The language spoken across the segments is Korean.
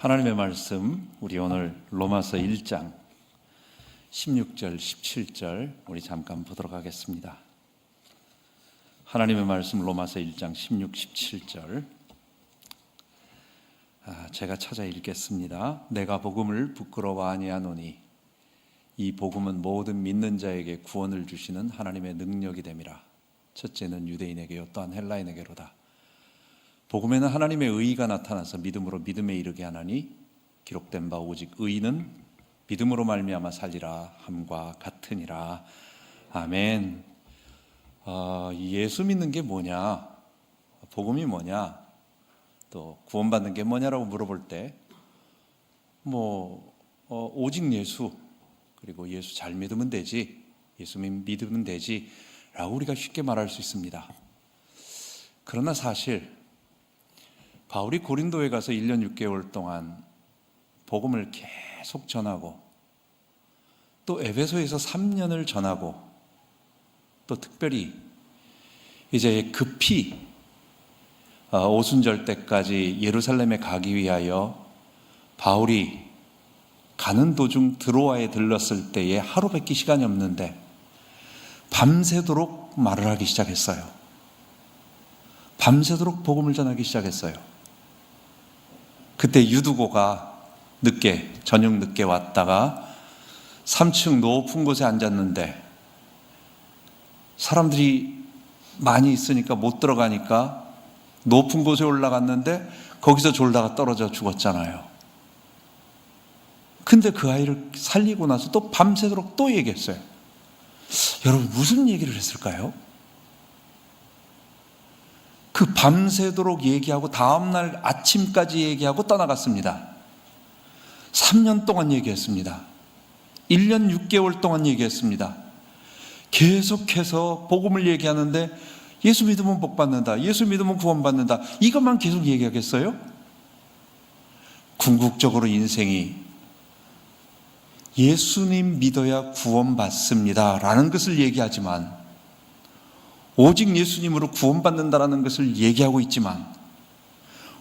하나님의 말씀, 우리 오늘 로마서 1장 16절, 17절 우리 잠깐 보도록 하겠습니다. 하나님의 말씀 로마서 1장 16, 17절 제가 찾아 읽겠습니다. 내가 복음을 부끄러워 아니하노니 이 복음은 모든 믿는 자에게 구원을 주시는 하나님의 능력이 됨이라. 첫째는 유대인에게요 또한 헬라인에게로다. 복음에는 하나님의 의의가 나타나서 믿음으로 믿음에 이르게 하나니 기록된 바 오직 의인은 믿음으로 말미암아 살리라 함과 같으니라. 아멘. 예수 믿는 게 뭐냐, 복음이 뭐냐, 또 구원받는 게 뭐냐라고 물어볼 때 오직 예수, 그리고 예수 잘 믿으면 되지, 예수 믿으면 되지 라고 우리가 쉽게 말할 수 있습니다. 그러나 사실 바울이 고린도에 가서 1년 6개월 동안 복음을 계속 전하고 또 에베소에서 3년을 전하고 또 특별히 이제 급히 오순절 때까지 예루살렘에 가기 위하여 바울이 가는 도중 드로아에 들렀을 때에 하루밖에 시간이 없는데 밤새도록 말을 하기 시작했어요. 밤새도록 복음을 전하기 시작했어요. 그때 유두고가 저녁 늦게 왔다가 3층 높은 곳에 앉았는데 사람들이 많이 있으니까 못 들어가니까 높은 곳에 올라갔는데 거기서 졸다가 떨어져 죽었잖아요. 근데 그 아이를 살리고 나서 또 밤새도록 또 얘기했어요. 여러분 무슨 얘기를 했을까요? 그 밤새도록 얘기하고 다음날 아침까지 얘기하고 떠나갔습니다. 3년 동안 얘기했습니다. 1년 6개월 동안 얘기했습니다. 계속해서 복음을 얘기하는데 예수 믿으면 복 받는다, 예수 믿으면 구원 받는다, 이것만 계속 얘기하겠어요? 궁극적으로 인생이 예수님 믿어야 구원 받습니다 라는 것을 얘기하지만, 오직 예수님으로 구원받는다라는 것을 얘기하고 있지만,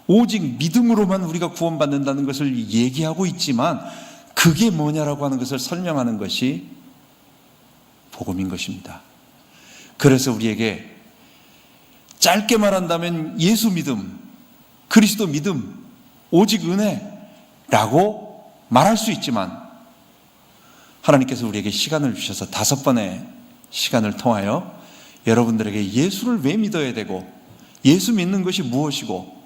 오직 믿음으로만 우리가 구원받는다는 것을 얘기하고 있지만, 그게 뭐냐라고 하는 것을 설명하는 것이 복음인 것입니다. 그래서 우리에게 짧게 말한다면 예수 믿음, 그리스도 믿음, 오직 은혜라고 말할 수 있지만, 하나님께서 우리에게 시간을 주셔서 5번의 시간을 통하여 여러분들에게 예수를 왜 믿어야 되고, 예수 믿는 것이 무엇이고,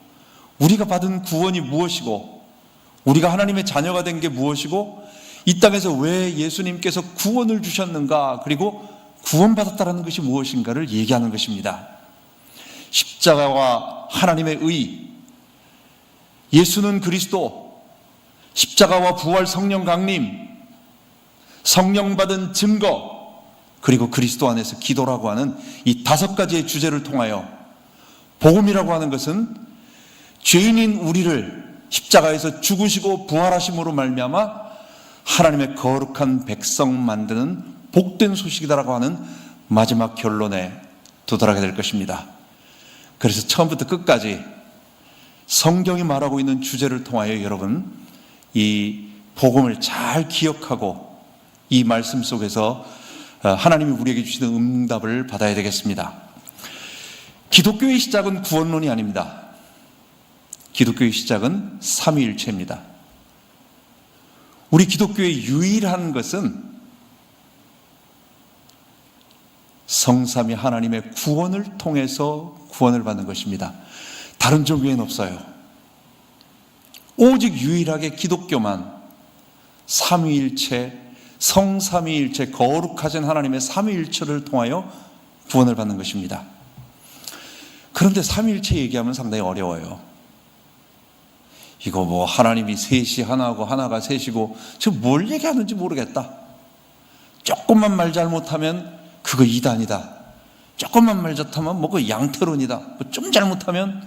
우리가 받은 구원이 무엇이고, 우리가 하나님의 자녀가 된 게 무엇이고, 이 땅에서 왜 예수님께서 구원을 주셨는가, 그리고 구원받았다는 것이 무엇인가를 얘기하는 것입니다. 십자가와 하나님의 의, 예수는 그리스도, 십자가와 부활 성령 강림, 성령 받은 증거, 그리고 그리스도 안에서 기도라고 하는 이 5가지의 주제를 통하여 복음이라고 하는 것은 죄인인 우리를 십자가에서 죽으시고 부활하심으로 말미암아 하나님의 거룩한 백성 만드는 복된 소식이다라고 하는 마지막 결론에 도달하게 될 것입니다. 그래서 처음부터 끝까지 성경이 말하고 있는 주제를 통하여 여러분 이 복음을 잘 기억하고 이 말씀 속에서 하나님이 우리에게 주시는 응답을 받아야 되겠습니다. 기독교의 시작은 구원론이 아닙니다. 기독교의 시작은 삼위일체입니다. 우리 기독교의 유일한 것은 성삼위 하나님의 구원을 통해서 구원을 받는 것입니다. 다른 종교에는 없어요. 오직 유일하게 기독교만 삼위일체, 성삼위일체, 거룩하신 하나님의 삼위일체를 통하여 구원을 받는 것입니다. 그런데 삼위일체 얘기하면 상당히 어려워요. 이거 하나님이 셋이 하나고 하나가 셋이고 지금 뭘 얘기하는지 모르겠다. 조금만 말 잘못하면 그거 이단이다. 조금만 말 잘못하면 그거 양태론이다. 좀 잘못하면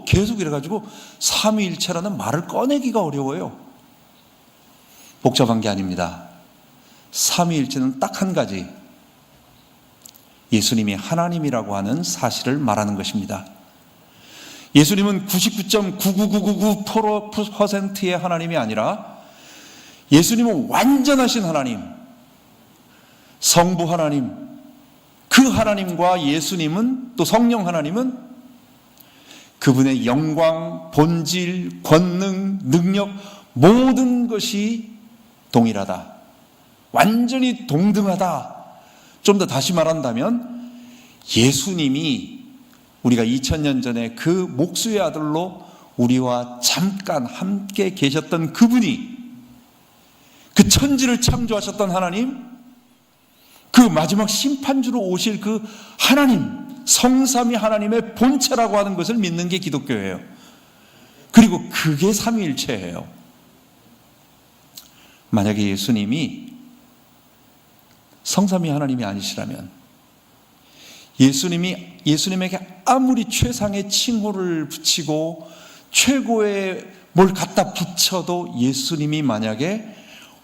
계속 이래가지고 삼위일체라는 말을 꺼내기가 어려워요. 복잡한 게 아닙니다. 삼위일체는 딱 한 가지, 예수님이 하나님이라고 하는 사실을 말하는 것입니다. 예수님은 99.99999%의 하나님이 아니라 예수님은 완전하신 하나님, 성부 하나님, 그 하나님과 예수님은, 또 성령 하나님은 그분의 영광, 본질, 권능, 능력 모든 것이 동일하다, 완전히 동등하다. 좀 더 다시 말한다면 예수님이 우리가 2000년 전에 그 목수의 아들로 우리와 잠깐 함께 계셨던 그분이, 그 천지를 창조하셨던 하나님, 그 마지막 심판주로 오실 그 하나님, 성삼위 하나님의 본체라고 하는 것을 믿는 게 기독교예요. 그리고 그게 삼위일체예요. 만약에 예수님이 성삼위 하나님이 아니시라면, 예수님에게 아무리 최상의 칭호를 붙이고 최고의 뭘 갖다 붙여도 예수님이 만약에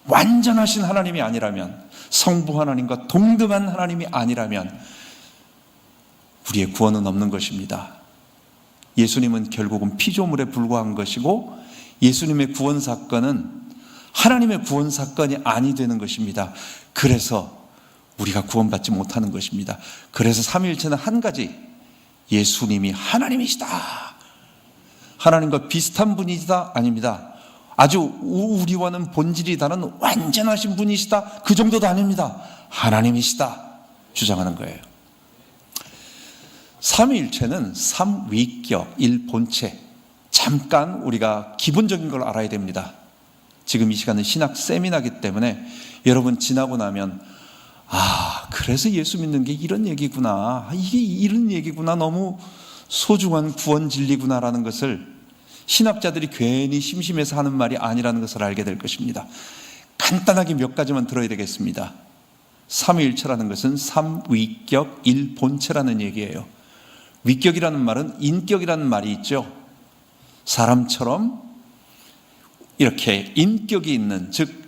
완전하신 하나님이 아니라면, 성부 하나님과 동등한 하나님이 아니라면 우리의 구원은 없는 것입니다. 예수님은 결국은 피조물에 불과한 것이고, 예수님의 구원 사건은 하나님의 구원 사건이 아니 되는 것입니다. 그래서 우리가 구원받지 못하는 것입니다. 그래서 삼위일체는 한 가지, 예수님이 하나님이시다, 하나님과 비슷한 분이시다, 아닙니다. 아주 우리와는 본질이 다른 완전하신 분이시다, 그 정도도 아닙니다. 하나님이시다 주장하는 거예요. 삼위일체는 삼위격 일본체, 잠깐 우리가 기본적인 걸 알아야 됩니다. 지금 이 시간은 신학 세미나이기 때문에 여러분 지나고 나면 그래서 예수 믿는 게 이런 얘기구나, 이게 이런 얘기구나, 너무 소중한 구원 진리구나라는 것을, 신학자들이 괜히 심심해서 하는 말이 아니라는 것을 알게 될 것입니다. 간단하게 몇 가지만 들어야 되겠습니다. 삼위일체라는 것은 삼위격 일본체라는 얘기예요. 위격이라는 말은 인격이라는 말이 있죠. 사람처럼 이렇게 인격이 있는, 즉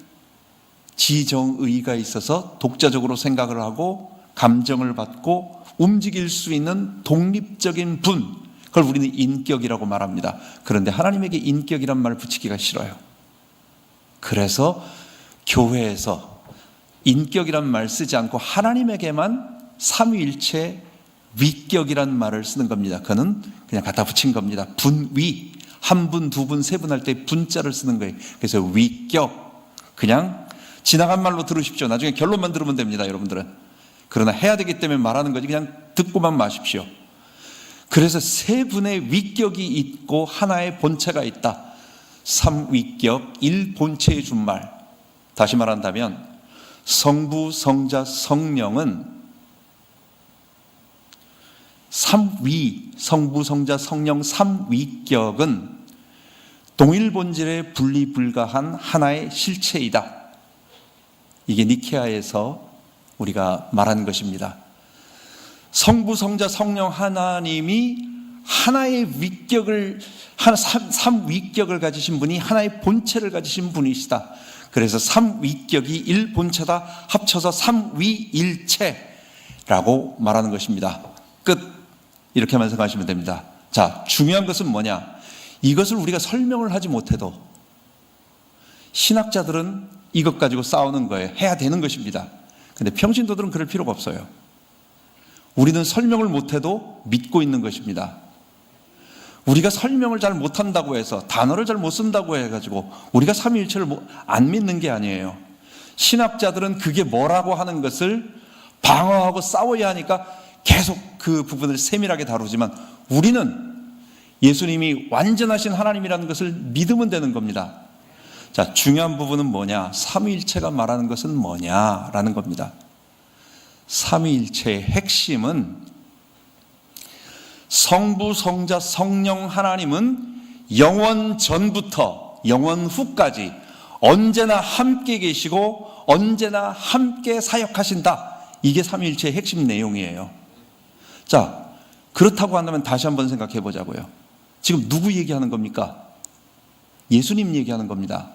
지정의가 있어서 독자적으로 생각을 하고 감정을 받고 움직일 수 있는 독립적인 분, 그걸 우리는 인격이라고 말합니다. 그런데 하나님에게 인격이란 말을 붙이기가 싫어요. 그래서 교회에서 인격이란 말 쓰지 않고 하나님에게만 삼위일체 위격이란 말을 쓰는 겁니다. 그는 그냥 갖다 붙인 겁니다. 분위, 한 분, 두 분, 세 분 할 때 분자를 쓰는 거예요. 그래서 위격, 그냥 지나간 말로 들으십시오. 나중에 결론만 들으면 됩니다, 여러분들은. 그러나 해야 되기 때문에 말하는 거지, 그냥 듣고만 마십시오. 그래서 세 분의 위격이 있고 하나의 본체가 있다. 삼위격 일본체의 준말. 다시 말한다면 성부, 성자, 성령은 삼위, 성부, 성자, 성령 삼위격은 동일 본질에 분리 불가한 하나의 실체이다. 이게 니케아에서 우리가 말한 것입니다. 성부, 성자, 성령 하나님이 하나의 위격을, 삼위격을 가지신 분이 하나의 본체를 가지신 분이시다. 그래서 삼위격이 일본체다, 합쳐서 삼위일체라고 말하는 것입니다. 끝. 이렇게만 생각하시면 됩니다. 자, 중요한 것은 뭐냐? 이것을 우리가 설명을 하지 못해도 신학자들은 이것 가지고 싸우는 거예요. 해야 되는 것입니다. 근데 평신도들은 그럴 필요가 없어요. 우리는 설명을 못해도 믿고 있는 것입니다. 우리가 설명을 잘 못한다고 해서, 단어를 잘 못 쓴다고 해가지고 우리가 삼위일체를 안 믿는 게 아니에요. 신학자들은 그게 뭐라고 하는 것을 방어하고 싸워야 하니까 계속 그 부분을 세밀하게 다루지만, 우리는 예수님이 완전하신 하나님이라는 것을 믿으면 되는 겁니다. 자, 중요한 부분은 뭐냐? 삼위일체가 말하는 것은 뭐냐라는 겁니다. 삼위일체의 핵심은 성부, 성자, 성령 하나님은 영원 전부터 영원 후까지 언제나 함께 계시고 언제나 함께 사역하신다. 이게 삼위일체의 핵심 내용이에요. 자, 그렇다고 한다면 다시 한번 생각해 보자고요. 지금 누구 얘기하는 겁니까? 예수님 얘기하는 겁니다.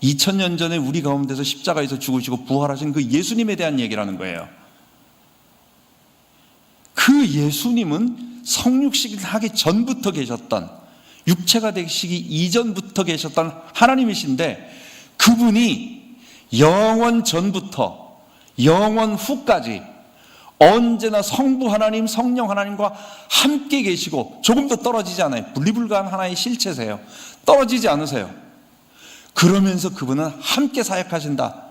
2000년 전에 우리 가운데서 십자가에서 죽으시고 부활하신 그 예수님에 대한 얘기라는 거예요. 그 예수님은 성육식을 하기 전부터 계셨던, 육체가 되시기 이전부터 계셨던 하나님이신데, 그분이 영원 전부터 영원 후까지 언제나 성부 하나님, 성령 하나님과 함께 계시고, 조금도 떨어지지 않아요. 분리불가한 하나의 실체세요. 떨어지지 않으세요. 그러면서 그분은 함께 사역하신다.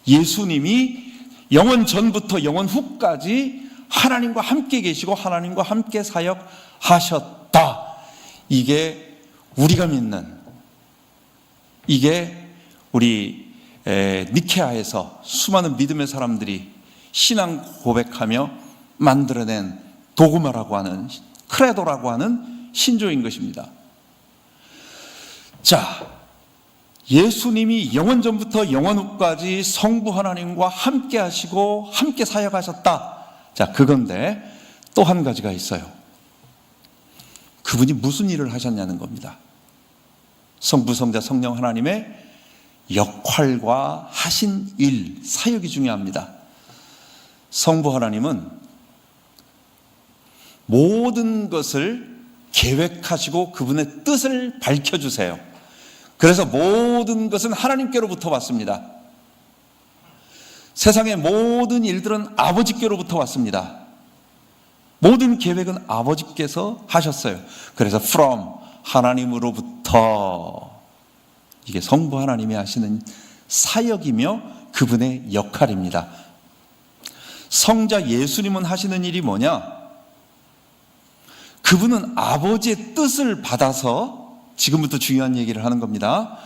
예수님이 영원 전부터 영원 후까지 하나님과 함께 계시고 하나님과 함께 사역하셨다. 이게 우리가 믿는, 이게 우리 니케아에서 수많은 믿음의 사람들이 신앙 고백하며 만들어낸 도그마라고 하는, 크레도라고 하는 신조인 것입니다. 자, 예수님이 영원 전부터 영원 후까지 성부 하나님과 함께 하시고 함께 사역하셨다. 자, 그건데 또 한 가지가 있어요. 그분이 무슨 일을 하셨냐는 겁니다. 성부, 성자, 성령 하나님의 역할과 하신 일, 사역이 중요합니다. 성부 하나님은 모든 것을 계획하시고 그분의 뜻을 밝혀주세요. 그래서 모든 것은 하나님께로부터 왔습니다. 세상의 모든 일들은 아버지께로부터 왔습니다. 모든 계획은 아버지께서 하셨어요. 그래서 from, 하나님으로부터, 이게 성부 하나님이 하시는 사역이며 그분의 역할입니다. 성자 예수님은 하시는 일이 뭐냐? 그분은 아버지의 뜻을 받아서, 지금부터 중요한 얘기를 하는 겁니다.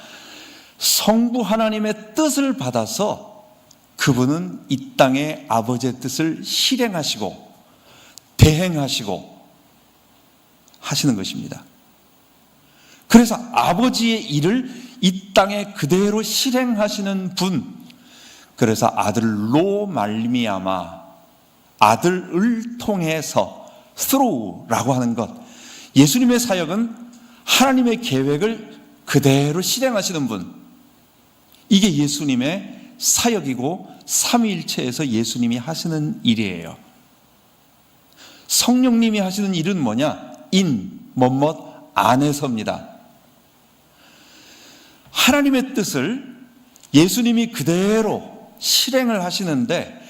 성부 하나님의 뜻을 받아서 그분은 이 땅에 아버지의 뜻을 실행하시고 대행하시고 하시는 것입니다. 그래서 아버지의 일을 이 땅에 그대로 실행하시는 분, 그래서 아들로 말미암아, 아들을 통해서, through라고 하는 것, 예수님의 사역은 하나님의 계획을 그대로 실행하시는 분, 이게 예수님의 사역이고 삼위일체에서 예수님이 하시는 일이에요. 성령님이 하시는 일은 뭐냐? 인, 뭐뭇 안에서입니다. 하나님의 뜻을 예수님이 그대로 실행을 하시는데,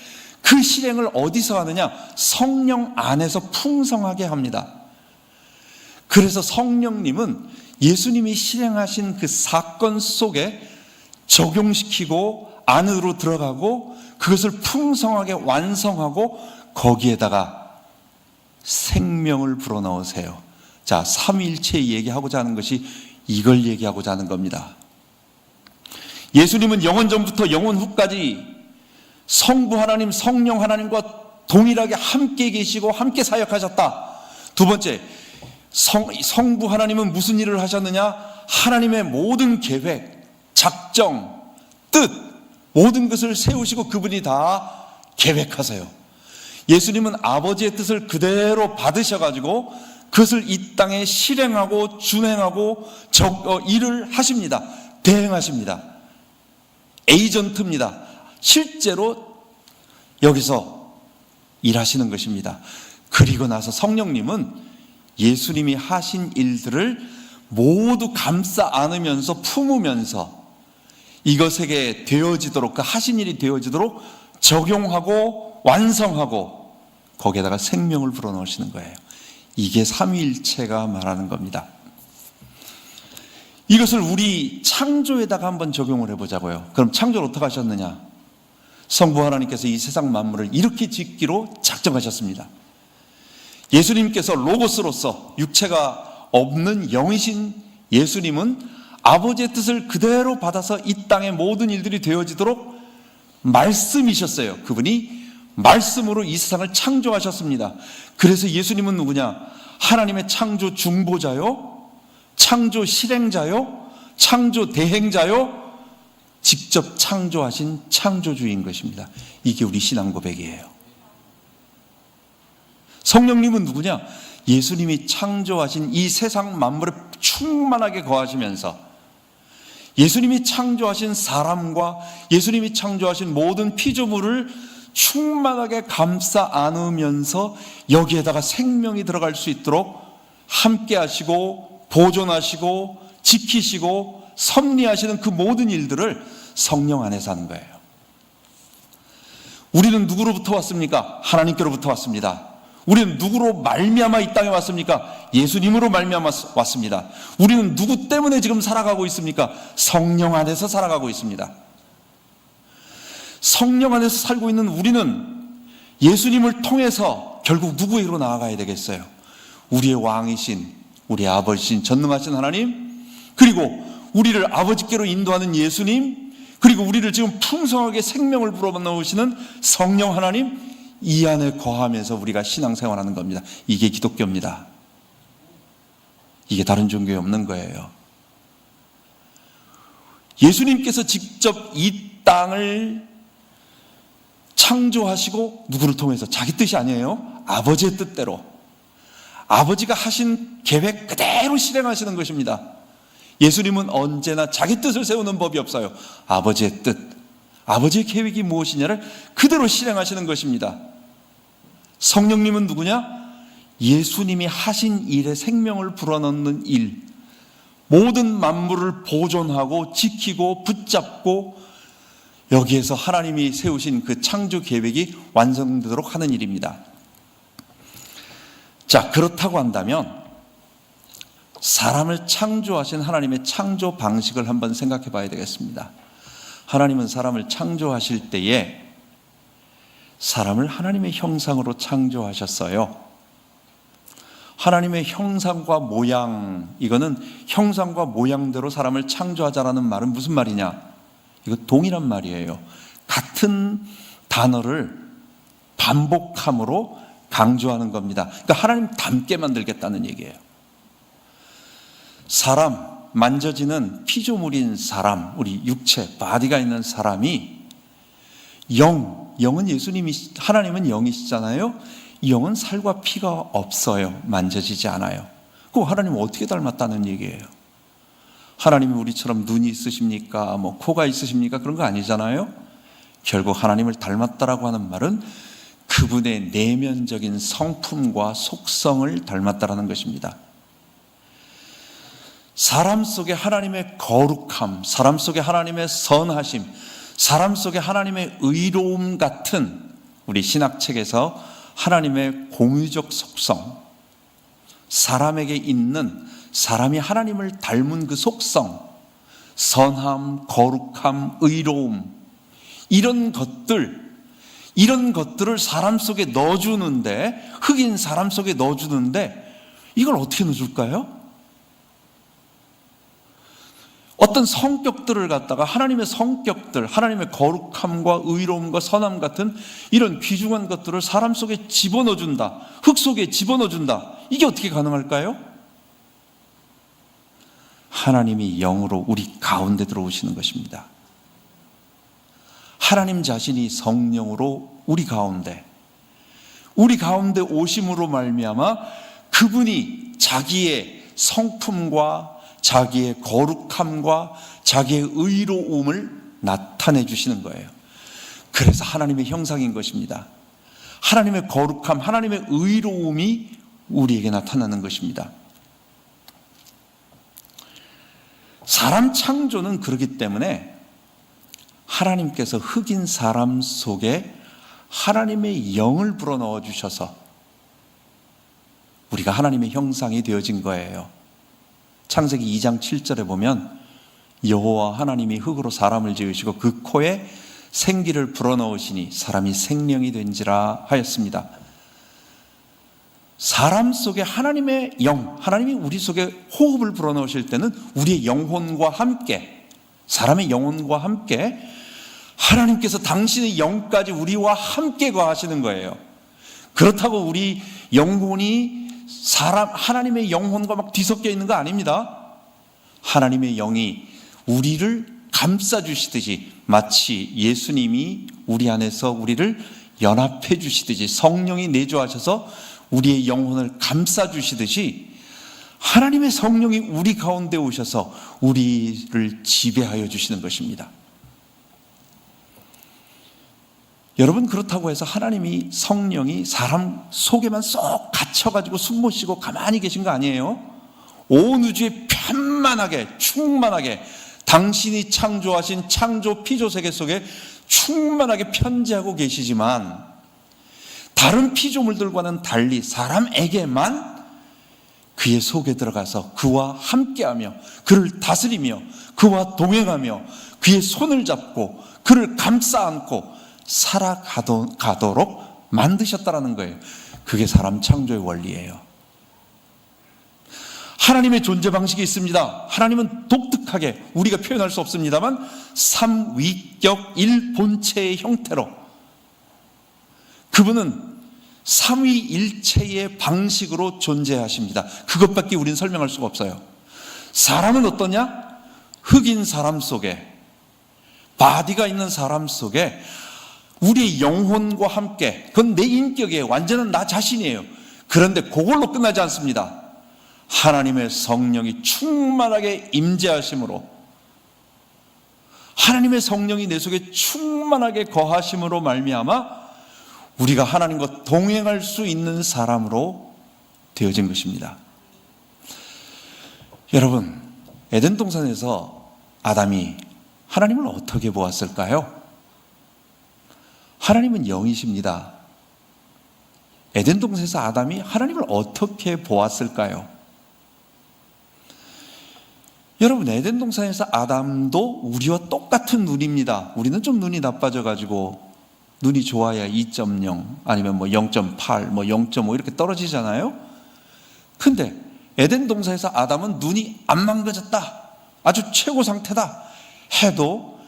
그 실행을 어디서 하느냐? 성령 안에서 풍성하게 합니다. 그래서 성령님은 예수님이 실행하신 그 사건 속에 적용시키고 안으로 들어가고 그것을 풍성하게 완성하고 거기에다가 생명을 불어넣으세요. 자, 삼위일체 얘기하고자 하는 것이 이걸 얘기하고자 하는 겁니다. 예수님은 영원 전부터 영원 후까지 성부 하나님, 성령 하나님과 동일하게 함께 계시고 함께 사역하셨다. 두 번째, 성부 하나님은 무슨 일을 하셨느냐? 하나님의 모든 계획, 작정, 뜻, 모든 것을 세우시고 그분이 다 계획하세요. 예수님은 아버지의 뜻을 그대로 받으셔가지고 그것을 이 땅에 실행하고 준행하고 일을 하십니다. 대행하십니다. 에이전트입니다. 실제로 여기서 일하시는 것입니다. 그리고 나서 성령님은 예수님이 하신 일들을 모두 감싸 안으면서 품으면서 이것에게 되어지도록, 그 하신 일이 되어지도록 적용하고 완성하고 거기에다가 생명을 불어넣으시는 거예요. 이게 삼위일체가 말하는 겁니다. 이것을 우리 창조에다가 한번 적용을 해보자고요. 그럼 창조를 어떻게 하셨느냐? 성부 하나님께서 이 세상 만물을 이렇게 짓기로 작정하셨습니다. 예수님께서 로고스로서 육체가 없는 영이신 예수님은 아버지의 뜻을 그대로 받아서 이 땅의 모든 일들이 되어지도록 말씀이셨어요. 그분이 말씀으로 이 세상을 창조하셨습니다. 그래서 예수님은 누구냐? 하나님의 창조 중보자요, 창조 실행자요, 창조 대행자요, 직접 창조하신 창조주인 것입니다. 이게 우리 신앙 고백이에요. 성령님은 누구냐? 예수님이 창조하신 이 세상 만물에 충만하게 거하시면서 예수님이 창조하신 사람과 예수님이 창조하신 모든 피조물을 충만하게 감싸 안으면서 여기에다가 생명이 들어갈 수 있도록 함께 하시고 보존하시고 지키시고 섭리하시는 그 모든 일들을 성령 안에서 하는 거예요. 우리는 누구로부터 왔습니까? 하나님께로부터 왔습니다. 우리는 누구로 말미암아 이 땅에 왔습니까? 예수님으로 말미암아 왔습니다. 우리는 누구 때문에 지금 살아가고 있습니까? 성령 안에서 살아가고 있습니다. 성령 안에서 살고 있는 우리는 예수님을 통해서 결국 누구에게로 나아가야 되겠어요? 우리의 왕이신, 우리의 아버지신 전능하신 하나님, 그리고 우리를 아버지께로 인도하는 예수님, 그리고 우리를 지금 풍성하게 생명을 불어넣으시는 성령 하나님, 이 안에 거하면서 우리가 신앙생활하는 겁니다. 이게 기독교입니다. 이게 다른 종교에 없는 거예요. 예수님께서 직접 이 땅을 창조하시고 누구를 통해서? 자기 뜻이 아니에요. 아버지의 뜻대로, 아버지가 하신 계획 그대로 실행하시는 것입니다. 예수님은 언제나 자기 뜻을 세우는 법이 없어요. 아버지의 뜻, 아버지의 계획이 무엇이냐를 그대로 실행하시는 것입니다. 성령님은 누구냐? 예수님이 하신 일에 생명을 불어넣는 일, 모든 만물을 보존하고 지키고 붙잡고 여기에서 하나님이 세우신 그 창조 계획이 완성되도록 하는 일입니다. 자, 그렇다고 한다면 사람을 창조하신 하나님의 창조 방식을 한번 생각해 봐야 되겠습니다. 하나님은 사람을 창조하실 때에 사람을 하나님의 형상으로 창조하셨어요. 하나님의 형상과 모양, 이거는 형상과 모양대로 사람을 창조하자라는 말은 무슨 말이냐? 이거 동일한 말이에요. 같은 단어를 반복함으로 강조하는 겁니다. 그러니까 하나님 닮게 만들겠다는 얘기예요. 사람, 만져지는 피조물인 사람, 우리 육체, 바디가 있는 사람이 영은 예수님이, 하나님은 영이시잖아요. 영은 살과 피가 없어요. 만져지지 않아요. 그럼 하나님은 어떻게 닮았다는 얘기예요? 하나님이 우리처럼 눈이 있으십니까? 코가 있으십니까? 그런 거 아니잖아요. 결국 하나님을 닮았다라고 하는 말은 그분의 내면적인 성품과 속성을 닮았다라는 것입니다. 사람 속에 하나님의 거룩함, 사람 속에 하나님의 선하심, 사람 속에 하나님의 의로움 같은 우리 신학책에서 하나님의 공유적 속성, 사람에게 있는 사람이 하나님을 닮은 그 속성, 선함, 거룩함, 의로움, 이런 것들을 사람 속에 넣어주는데, 흑인 사람 속에 넣어주는데 이걸 어떻게 넣어줄까요? 어떤 성격들을 갖다가 하나님의 성격들, 하나님의 거룩함과 의로움과 선함 같은 이런 귀중한 것들을 사람 속에 집어넣어준다, 흙 속에 집어넣어준다. 이게 어떻게 가능할까요? 하나님이 영으로 우리 가운데 들어오시는 것입니다. 하나님 자신이 성령으로 우리 가운데 오심으로 말미암아 그분이 자기의 성품과 자기의 거룩함과 자기의 의로움을 나타내 주시는 거예요. 그래서 하나님의 형상인 것입니다. 하나님의 거룩함, 하나님의 의로움이 우리에게 나타나는 것입니다. 사람 창조는 그렇기 때문에 하나님께서 흑인 사람 속에 하나님의 영을 불어넣어 주셔서 우리가 하나님의 형상이 되어진 거예요. 창세기 2장 7절에 보면 여호와 하나님이 흙으로 사람을 지으시고 그 코에 생기를 불어넣으시니 사람이 생명이 된지라 하였습니다. 사람 속에 하나님의 영, 하나님이 우리 속에 호흡을 불어넣으실 때는 우리의 영혼과 함께, 사람의 영혼과 함께 하나님께서 당신의 영까지 우리와 함께 거하시는 거예요. 그렇다고 우리 영혼이 하나님의 영혼과 막 뒤섞여 있는 거 아닙니다. 하나님의 영이 우리를 감싸주시듯이, 마치 예수님이 우리 안에서 우리를 연합해 주시듯이, 성령이 내주하셔서 우리의 영혼을 감싸주시듯이 하나님의 성령이 우리 가운데 오셔서 우리를 지배하여 주시는 것입니다. 여러분, 그렇다고 해서 하나님이 성령이 사람 속에만 쏙 갇혀가지고 숨 못 쉬고 가만히 계신 거 아니에요. 온 우주에 편만하게 충만하게 당신이 창조하신 창조 피조 세계 속에 충만하게 편재하고 계시지만, 다른 피조물들과는 달리 사람에게만 그의 속에 들어가서 그와 함께하며 그를 다스리며 그와 동행하며 그의 손을 잡고 그를 감싸 안고 살아가도록 만드셨다라는 거예요. 그게 사람 창조의 원리예요. 하나님의 존재 방식이 있습니다. 하나님은 독특하게, 우리가 표현할 수 없습니다만 삼위격 일본체의 형태로, 그분은 삼위일체의 방식으로 존재하십니다. 그것밖에 우리는 설명할 수가 없어요. 사람은 어떠냐? 흑인 사람 속에, 바디가 있는 사람 속에 우리의 영혼과 함께, 그건 내 인격이에요. 완전한 나 자신이에요. 그런데 그걸로 끝나지 않습니다. 하나님의 성령이 충만하게 임재하심으로, 하나님의 성령이 내 속에 충만하게 거하심으로 말미암아 우리가 하나님과 동행할 수 있는 사람으로 되어진 것입니다. 여러분, 에덴 동산에서 아담이 하나님을 어떻게 보았을까요? 하나님은 영이십니다. 에덴 동산에서 아담이 하나님을 어떻게 보았을까요? 여러분, 에덴 동산에서 아담도 우리와 똑같은 눈입니다. 우리는 좀 눈이 나빠져가지고 눈이 좋아야 2.0 아니면 0.8 0.5 이렇게 떨어지잖아요. 근데 에덴 동산에서 아담은 눈이 안 망가졌다, 아주 최고 상태다 해도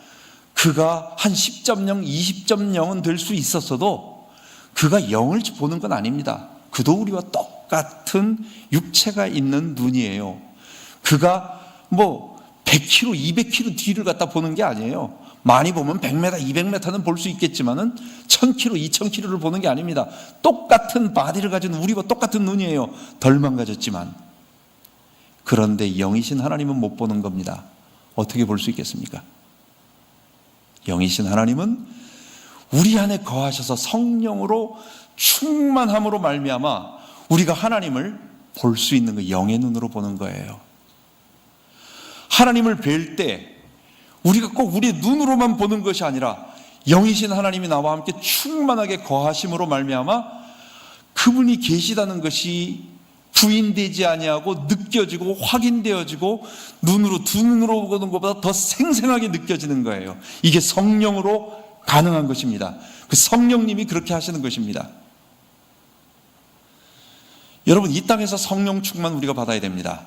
그가 한 10.0, 20.0은 될 수 있었어도 그가 0을 보는 건 아닙니다. 그도 우리와 똑같은 육체가 있는 눈이에요. 그가 100km, 200km 뒤를 갖다 보는 게 아니에요. 많이 보면 100m, 200m는 볼 수 있겠지만은 1000km, 2000km를 보는 게 아닙니다. 똑같은 바디를 가진 우리와 똑같은 눈이에요. 덜 망가졌지만. 그런데 영이신 하나님은 못 보는 겁니다. 어떻게 볼 수 있겠습니까? 영이신 하나님은 우리 안에 거하셔서 성령으로 충만함으로 말미암아 우리가 하나님을 볼 수 있는 거, 영의 눈으로 보는 거예요. 하나님을 뵐 때 우리가 꼭 우리의 눈으로만 보는 것이 아니라 영이신 하나님이 나와 함께 충만하게 거하심으로 말미암아 그분이 계시다는 것이 부인되지 아니하고 느껴지고 확인되어지고 눈으로, 두 눈으로 보는 것보다 더 생생하게 느껴지는 거예요. 이게 성령으로 가능한 것입니다. 그 성령님이 그렇게 하시는 것입니다. 여러분, 이 땅에서 성령 충만 우리가 받아야 됩니다.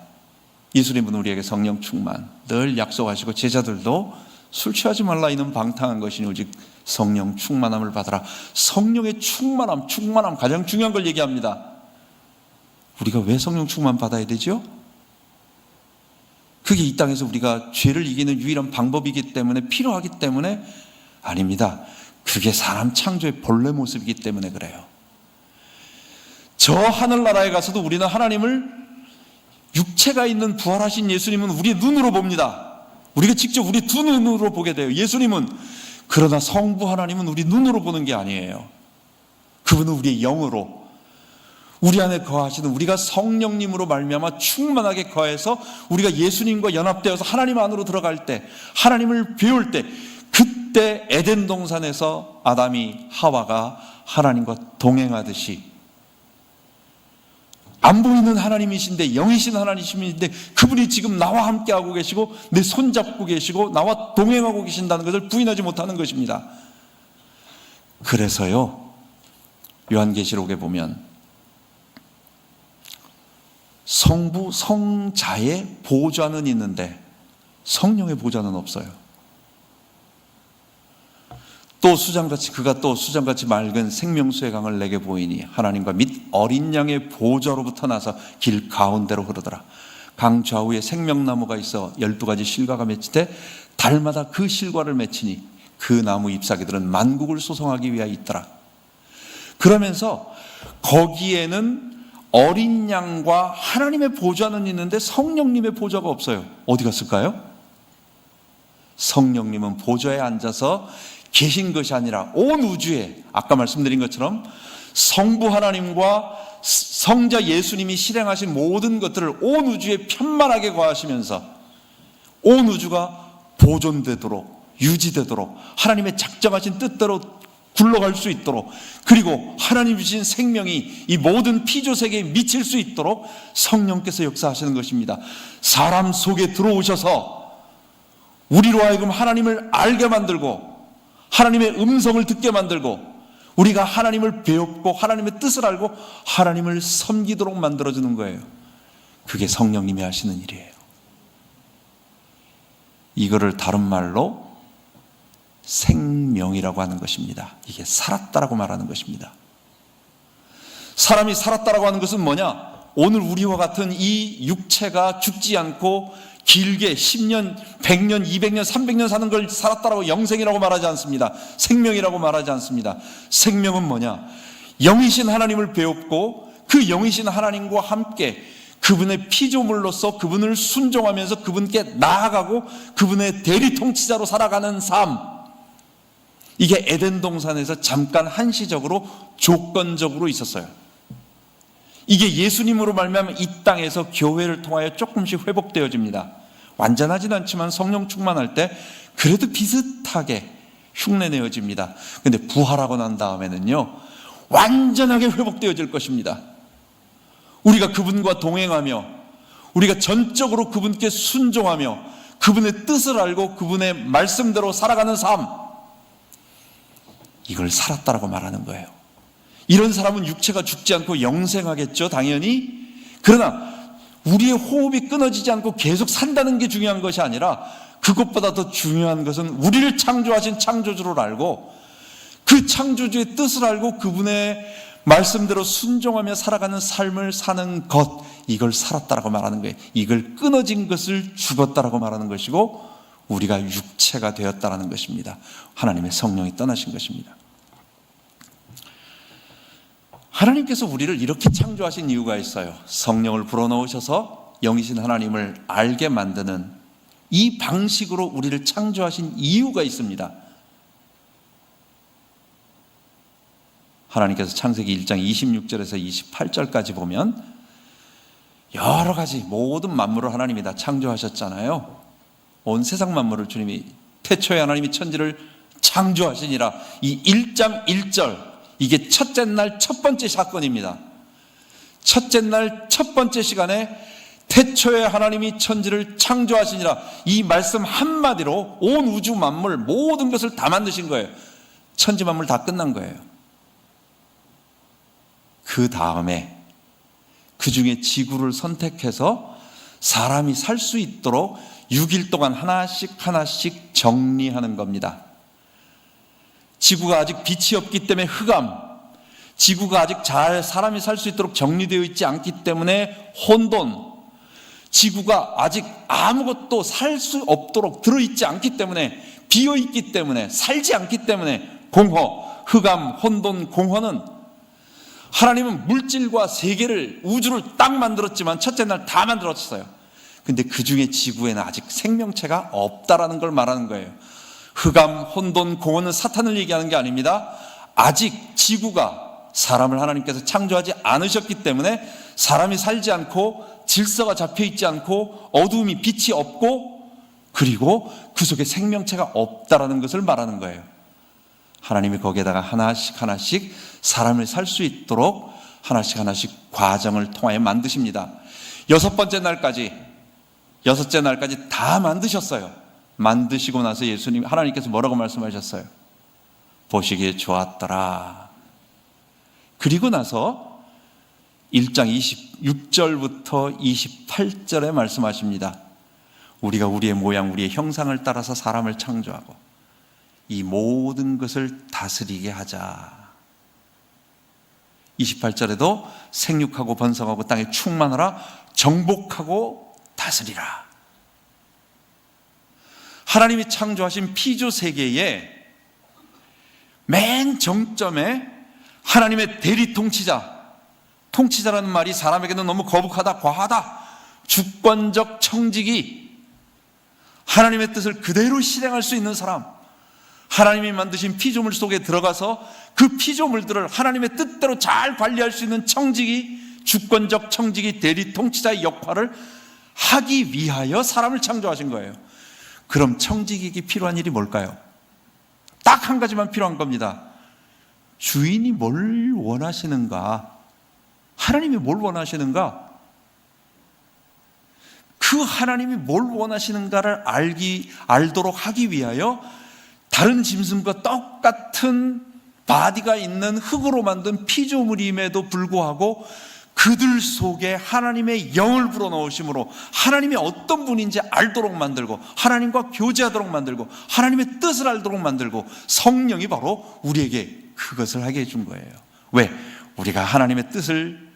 예수님은 우리에게 성령 충만 늘 약속하시고, 제자들도 술 취하지 말라 이는 방탕한 것이니 오직 성령 충만함을 받아라. 성령의 충만함 가장 중요한 걸 얘기합니다. 우리가 왜 성령 충만 받아야 되죠? 그게 이 땅에서 우리가 죄를 이기는 유일한 방법이기 때문에, 필요하기 때문에 아닙니다. 그게 사람 창조의 본래 모습이기 때문에 그래요. 저 하늘나라에 가서도 우리는 하나님을, 육체가 있는 부활하신 예수님은 우리의 눈으로 봅니다. 우리가 직접 우리 두 눈으로 보게 돼요. 예수님은. 그러나 성부 하나님은 우리 눈으로 보는 게 아니에요. 그분은 우리의 영으로, 우리 안에 거하시는, 우리가 성령님으로 말미암아 충만하게 거해서 우리가 예수님과 연합되어서 하나님 안으로 들어갈 때, 하나님을 배울 때, 그때 에덴 동산에서 아담이, 하와가 하나님과 동행하듯이, 안 보이는 하나님이신데, 영이신 하나님이신데 그분이 지금 나와 함께하고 계시고 내 손잡고 계시고 나와 동행하고 계신다는 것을 부인하지 못하는 것입니다. 그래서요, 요한계시록에 보면 성부, 성자의 보좌는 있는데 성령의 보좌는 없어요. 그가 또 수장같이 맑은 생명수의 강을 내게 보이니 하나님과 및 어린 양의 보좌로부터 나서 길 가운데로 흐르더라. 강 좌우에 생명나무가 있어 12가지 실과가 맺히되 달마다 그 실과를 맺히니 그 나무 잎사귀들은 만국을 소성하기 위하여 있더라. 그러면서 거기에는 어린 양과 하나님의 보좌는 있는데 성령님의 보좌가 없어요. 어디 갔을까요? 성령님은 보좌에 앉아서 계신 것이 아니라 온 우주에 아까 말씀드린 것처럼 성부 하나님과 성자 예수님이 실행하신 모든 것들을 온 우주에 편만하게 거하시면서 온 우주가 보존되도록 유지되도록 하나님의 작정하신 뜻대로 굴러갈 수 있도록, 그리고 하나님 주신 생명이 이 모든 피조 세계에 미칠 수 있도록 성령께서 역사하시는 것입니다. 사람 속에 들어오셔서 우리로 하여금 하나님을 알게 만들고 하나님의 음성을 듣게 만들고 우리가 하나님을 배웠고 하나님의 뜻을 알고 하나님을 섬기도록 만들어주는 거예요. 그게 성령님이 하시는 일이에요. 이거를 다른 말로 생명이라고 하는 것입니다. 이게 살았다라고 말하는 것입니다. 사람이 살았다라고 하는 것은 뭐냐? 오늘 우리와 같은 이 육체가 죽지 않고 길게 10년, 100년, 200년, 300년 사는 걸 살았다라고 영생이라고 말하지 않습니다. 생명이라고 말하지 않습니다. 생명은 뭐냐? 영이신 하나님을 배웠고 그 영이신 하나님과 함께 그분의 피조물로서 그분을 순종하면서 그분께 나아가고 그분의 대리 통치자로 살아가는 삶, 이게 에덴 동산에서 잠깐 한시적으로 조건적으로 있었어요. 이게 예수님으로 말미암아 이 땅에서 교회를 통하여 조금씩 회복되어집니다. 완전하진 않지만 성령 충만할 때 그래도 비슷하게 흉내내어집니다. 근데 부활하고 난 다음에는요, 완전하게 회복되어질 것입니다. 우리가 그분과 동행하며 우리가 전적으로 그분께 순종하며 그분의 뜻을 알고 그분의 말씀대로 살아가는 삶, 이걸 살았다라고 말하는 거예요. 이런 사람은 육체가 죽지 않고 영생하겠죠, 당연히. 그러나 우리의 호흡이 끊어지지 않고 계속 산다는 게 중요한 것이 아니라 그것보다 더 중요한 것은 우리를 창조하신 창조주를 알고 그 창조주의 뜻을 알고 그분의 말씀대로 순종하며 살아가는 삶을 사는 것, 이걸 살았다라고 말하는 거예요. 이걸 끊어진 것을 죽었다라고 말하는 것이고 우리가 육체가 되었다라는 것입니다. 하나님의 성령이 떠나신 것입니다. 하나님께서 우리를 이렇게 창조하신 이유가 있어요. 성령을 불어넣으셔서 영이신 하나님을 알게 만드는 이 방식으로 우리를 창조하신 이유가 있습니다. 하나님께서 창세기 1장 26절에서 28절까지 보면 여러 가지 모든 만물을 하나님이 다 창조하셨잖아요. 온 세상 만물을 주님이 태초에 하나님이 천지를 창조하시니라. 이 1장 1절, 이게 첫째 날 첫 번째 사건입니다. 첫째 날 첫 번째 시간에 태초에 하나님이 천지를 창조하시니라, 이 말씀 한마디로 온 우주 만물 모든 것을 다 만드신 거예요. 천지 만물 다 끝난 거예요. 그 다음에 그 중에 지구를 선택해서 사람이 살 수 있도록 6일 동안 하나씩 하나씩 정리하는 겁니다. 지구가 아직 빛이 없기 때문에 흑암, 지구가 아직 잘 사람이 살 수 있도록 정리되어 있지 않기 때문에 혼돈, 지구가 아직 아무것도 살 수 없도록 들어있지 않기 때문에, 비어있기 때문에, 살지 않기 때문에 공허, 흑암, 혼돈, 공허는 하나님은 물질과 세계를, 우주를 딱 만들었지만 첫째 날 다 만들었어요. 근데 그 중에 지구에는 아직 생명체가 없다라는 걸 말하는 거예요. 흑암, 혼돈, 공허는 사탄을 얘기하는 게 아닙니다. 아직 지구가 사람을 하나님께서 창조하지 않으셨기 때문에 사람이 살지 않고 질서가 잡혀있지 않고 어두움이 빛이 없고 그리고 그 속에 생명체가 없다라는 것을 말하는 거예요. 하나님이 거기에다가 하나씩 하나씩 사람을 살 수 있도록 하나씩 하나씩 과정을 통하여 만드십니다. 여섯째 날까지 다 만드셨어요. 만드시고 나서 예수님, 하나님께서 뭐라고 말씀하셨어요? 보시기에 좋았더라. 그리고 나서 1장 26절부터 28절에 말씀하십니다. 우리가 우리의 모양, 우리의 형상을 따라서 사람을 창조하고 이 모든 것을 다스리게 하자. 28절에도 생육하고 번성하고 땅에 충만하라, 정복하고 다스리라. 하나님이 창조하신 피조 세계의 맨 정점에 하나님의 대리 통치자라는 말이 사람에게는 너무 거북하다, 과하다, 주권적 청직이 하나님의 뜻을 그대로 실행할 수 있는 사람, 하나님이 만드신 피조물 속에 들어가서 그 피조물들을 하나님의 뜻대로 잘 관리할 수 있는 청지기, 주권적 청지기, 대리통치자의 역할을 하기 위하여 사람을 창조하신 거예요. 그럼 청지기에게 필요한 일이 뭘까요? 딱 한 가지만 필요한 겁니다. 주인이 뭘 원하시는가? 하나님이 뭘 원하시는가? 그 하나님이 뭘 원하시는가를 알도록 하기 위하여 다른 짐승과 똑같은 바디가 있는 흑으로 만든 피조물임에도 불구하고 그들 속에 하나님의 영을 불어넣으심으로 하나님이 어떤 분인지 알도록 만들고 하나님과 교제하도록 만들고 하나님의 뜻을 알도록 만들고 성령이 바로 우리에게 그것을 하게 해준 거예요. 왜? 우리가 하나님의 뜻을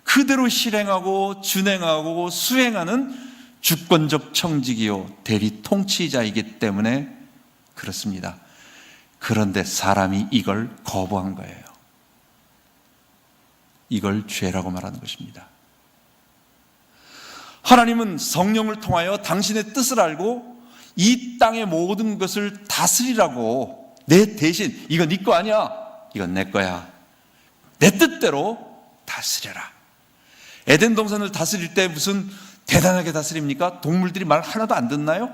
그대로 실행하고 준행하고 수행하는 주권적 청지기요 대리 통치자이기 때문에 그렇습니다. 그런데 사람이 이걸 거부한 거예요. 이걸 죄라고 말하는 것입니다. 하나님은 성령을 통하여 당신의 뜻을 알고 이 땅의 모든 것을 다스리라고 내 대신 이건 네 거 아니야, 이건 내 거야, 내 뜻대로 다스려라. 에덴 동산을 다스릴 때 무슨 대단하게 다스립니까? 동물들이 말 하나도 안 듣나요?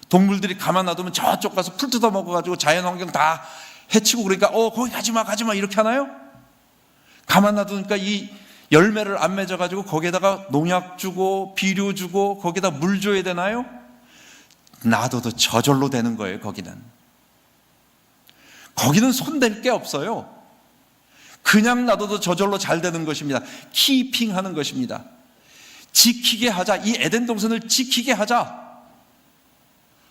동물들이 가만 놔두면 저쪽 가서 풀 뜯어 먹어가지고 자연환경 다 해치고 그러니까 거기 가지마 이렇게 하나요? 가만 놔두니까 이 열매를 안 맺어가지고 거기에다가 농약 주고 비료 주고 거기다 물 줘야 되나요? 놔둬도 저절로 되는 거예요. 거기는 손댈 게 없어요. 그냥 놔둬도 저절로 잘 되는 것입니다. 키핑하는 것입니다. 지키게 하자. 이 에덴 동산을 지키게 하자.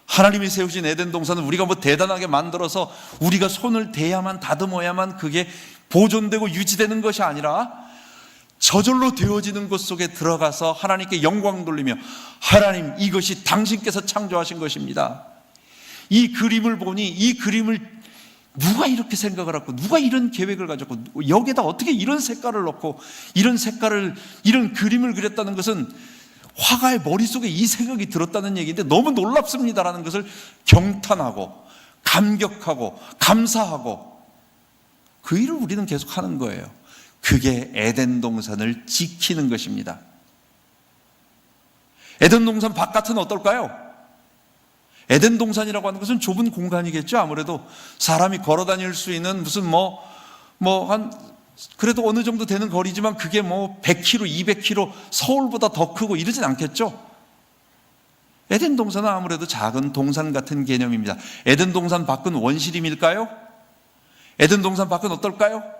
하나님이 세우신 에덴 동산은 우리가 뭐 대단하게 만들어서 우리가 손을 대야만 다듬어야만 그게 보존되고 유지되는 것이 아니라 저절로 되어지는 것 속에 들어가서 하나님께 영광 돌리며 하나님 이것이 당신께서 창조하신 것입니다. 이 그림을 보니 이 그림을 누가 이렇게 생각을 하고 누가 이런 계획을 가졌고 여기에다 어떻게 이런 색깔을 넣고 이런 그림을 그렸다는 것은 화가의 머릿속에 이 생각이 들었다는 얘기인데 너무 놀랍습니다라는 것을 경탄하고 감격하고 감사하고 그 일을 우리는 계속 하는 거예요. 그게 에덴 동산을 지키는 것입니다. 에덴 동산 바깥은 어떨까요? 에덴 동산이라고 하는 것은 좁은 공간이겠죠. 아무래도 사람이 걸어 다닐 수 있는 무슨 그래도 어느 정도 되는 거리지만 그게 100km, 200km 서울보다 더 크고 이러진 않겠죠. 에덴 동산은 아무래도 작은 동산 같은 개념입니다. 에덴 동산 밖은 원시림일까요? 에덴 동산 밖은 어떨까요?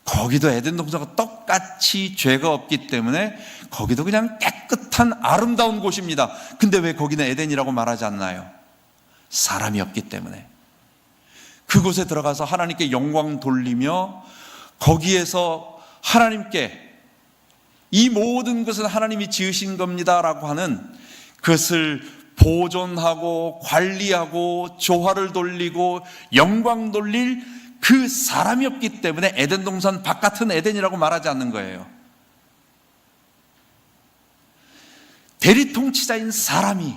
거기도 에덴 동산과 똑같이 죄가 없기 때문에 거기도 그냥 깨끗한 아름다운 곳입니다. 근데 왜 거기는 에덴이라고 말하지 않나요? 사람이 없기 때문에. 그곳에 들어가서 하나님께 영광 돌리며 거기에서 하나님께 이 모든 것은 하나님이 지으신 겁니다라고 하는 그것을 보존하고 관리하고 조화를 돌리고 영광 돌릴 그 사람이 없기 때문에 에덴 동산 바깥은 에덴이라고 말하지 않는 거예요. 대리통치자인 사람이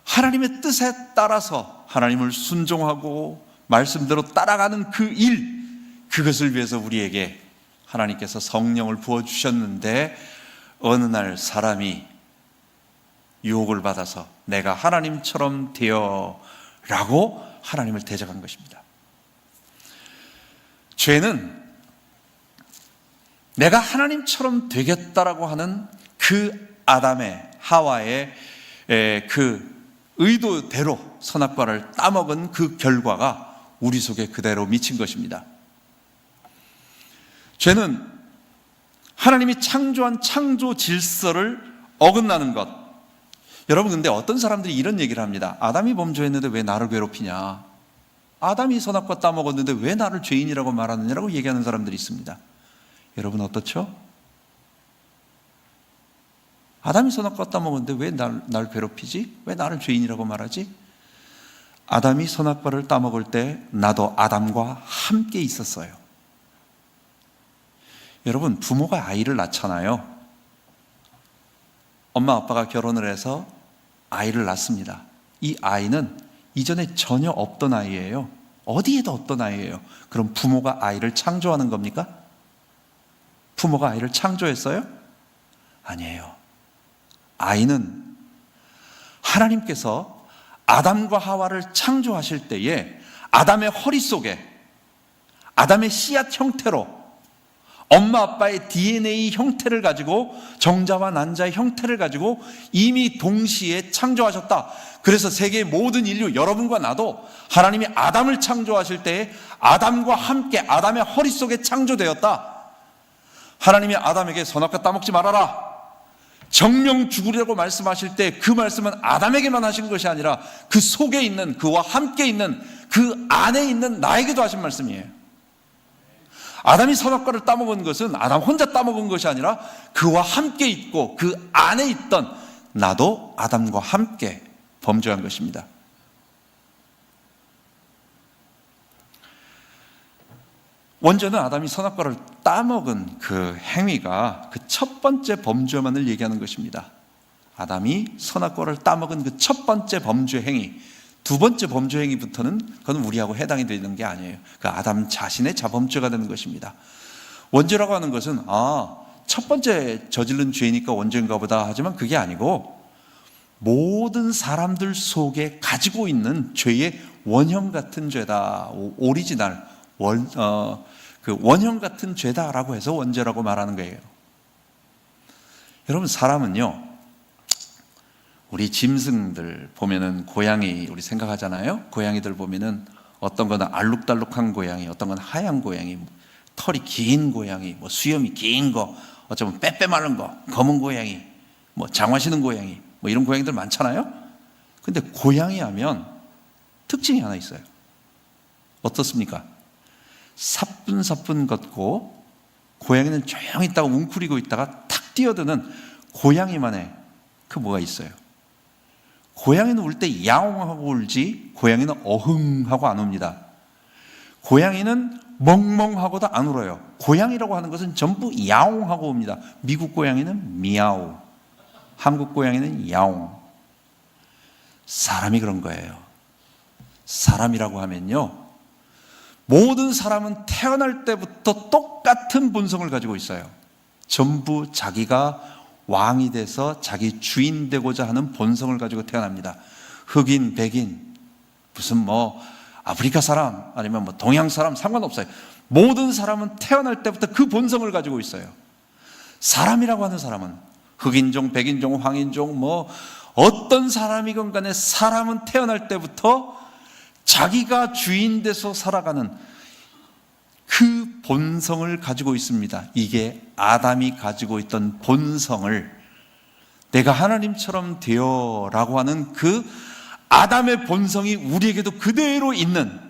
하나님의 뜻에 따라서 하나님을 순종하고 말씀대로 따라가는 그 일, 그것을 위해서 우리에게 하나님께서 성령을 부어주셨는데 어느 날 사람이 유혹을 받아서 내가 하나님처럼 되어라고 하나님을 대적한 것입니다. 죄는 내가 하나님처럼 되겠다라고 하는 그 아담의 하와의 그 의도대로 선악과를 따먹은 그 결과가 우리 속에 그대로 미친 것입니다. 죄는 하나님이 창조한 창조 질서를 어긋나는 것. 여러분, 근데 어떤 사람들이 이런 얘기를 합니다. 아담이 범죄했는데 왜 나를 괴롭히냐? 아담이 선악과 따먹었는데 왜 나를 죄인이라고 말하느냐라고 얘기하는 사람들이 있습니다. 여러분 어떻죠? 아담이 선악과 따먹었는데 왜 날 괴롭히지? 왜 나를 죄인이라고 말하지? 아담이 선악과를 따먹을 때 나도 아담과 함께 있었어요. 여러분, 부모가 아이를 낳잖아요. 엄마 아빠가 결혼을 해서 아이를 낳습니다. 이 아이는 이전에 전혀 없던 아이예요. 어디에도 없던 아이예요. 그럼 부모가 아이를 창조하는 겁니까? 부모가 아이를 창조했어요? 아니에요. 아이는 하나님께서 아담과 하와를 창조하실 때에 아담의 허리 속에 아담의 씨앗 형태로 엄마 아빠의 DNA 형태를 가지고 정자와 난자의 형태를 가지고 이미 동시에 창조하셨다. 그래서 세계의 모든 인류, 여러분과 나도 하나님이 아담을 창조하실 때에 아담과 함께 아담의 허리 속에 창조되었다. 하나님이 아담에게 선악과 따먹지 말아라, 정령 죽으려고 말씀하실 때 그 말씀은 아담에게만 하신 것이 아니라 그 속에 있는, 그와 함께 있는, 그 안에 있는 나에게도 하신 말씀이에요. 아담이 선악과를 따먹은 것은 아담 혼자 따먹은 것이 아니라 그와 함께 있고 그 안에 있던 나도 아담과 함께 범죄한 것입니다. 원죄는 아담이 선악과를 따먹은 그 행위가 그 첫 번째 범죄만을 얘기하는 것입니다. 아담이 선악과를 따먹은 그 첫 번째 범죄 행위, 두 번째 범죄 행위부터는 그건 우리하고 해당이 되는 게 아니에요. 그 아담 자신의 자범죄가 되는 것입니다. 원죄라고 하는 것은 첫 번째 저지른 죄니까 원죄인가 보다 하지만 그게 아니고 모든 사람들 속에 가지고 있는 죄의 원형 같은 죄다. 오리지널 그 원형 같은 죄다라고 해서 원죄라고 말하는 거예요. 여러분, 사람은요, 우리 짐승들 보면은 고양이 우리 생각하잖아요. 고양이들 보면은 어떤 거는 알록달록한 고양이, 어떤 건 하얀 고양이, 털이 긴 고양이, 수염이 긴 거, 어쩌면 빼빼 마른 거, 검은 고양이, 장화시는 고양이, 이런 고양이들 많잖아요. 근데 고양이 하면 특징이 하나 있어요. 어떻습니까? 사뿐사뿐 걷고 고양이는 조용히 있다가 웅크리고 있다가 탁 뛰어드는 고양이만의 그 뭐가 있어요. 고양이는 울 때 야옹하고 울지 고양이는 어흥하고 안 웁니다. 고양이는 멍멍하고도 안 울어요. 고양이라고 하는 것은 전부 야옹하고 웁니다. 미국 고양이는 미야오, 한국 고양이는 야옹. 사람이 그런 거예요. 사람이라고 하면요, 모든 사람은 태어날 때부터 똑같은 본성을 가지고 있어요. 전부 자기가 왕이 돼서 자기 주인 되고자 하는 본성을 가지고 태어납니다. 흑인, 백인, 무슨 아프리카 사람 아니면 동양 사람 상관없어요. 모든 사람은 태어날 때부터 그 본성을 가지고 있어요. 사람이라고 하는 사람은 흑인종, 백인종, 황인종 어떤 사람이건 간에 사람은 태어날 때부터 자기가 주인 돼서 살아가는 그 본성을 가지고 있습니다. 이게 아담이 가지고 있던 본성을 내가 하나님처럼 되어라고 하는 그 아담의 본성이 우리에게도 그대로 있는,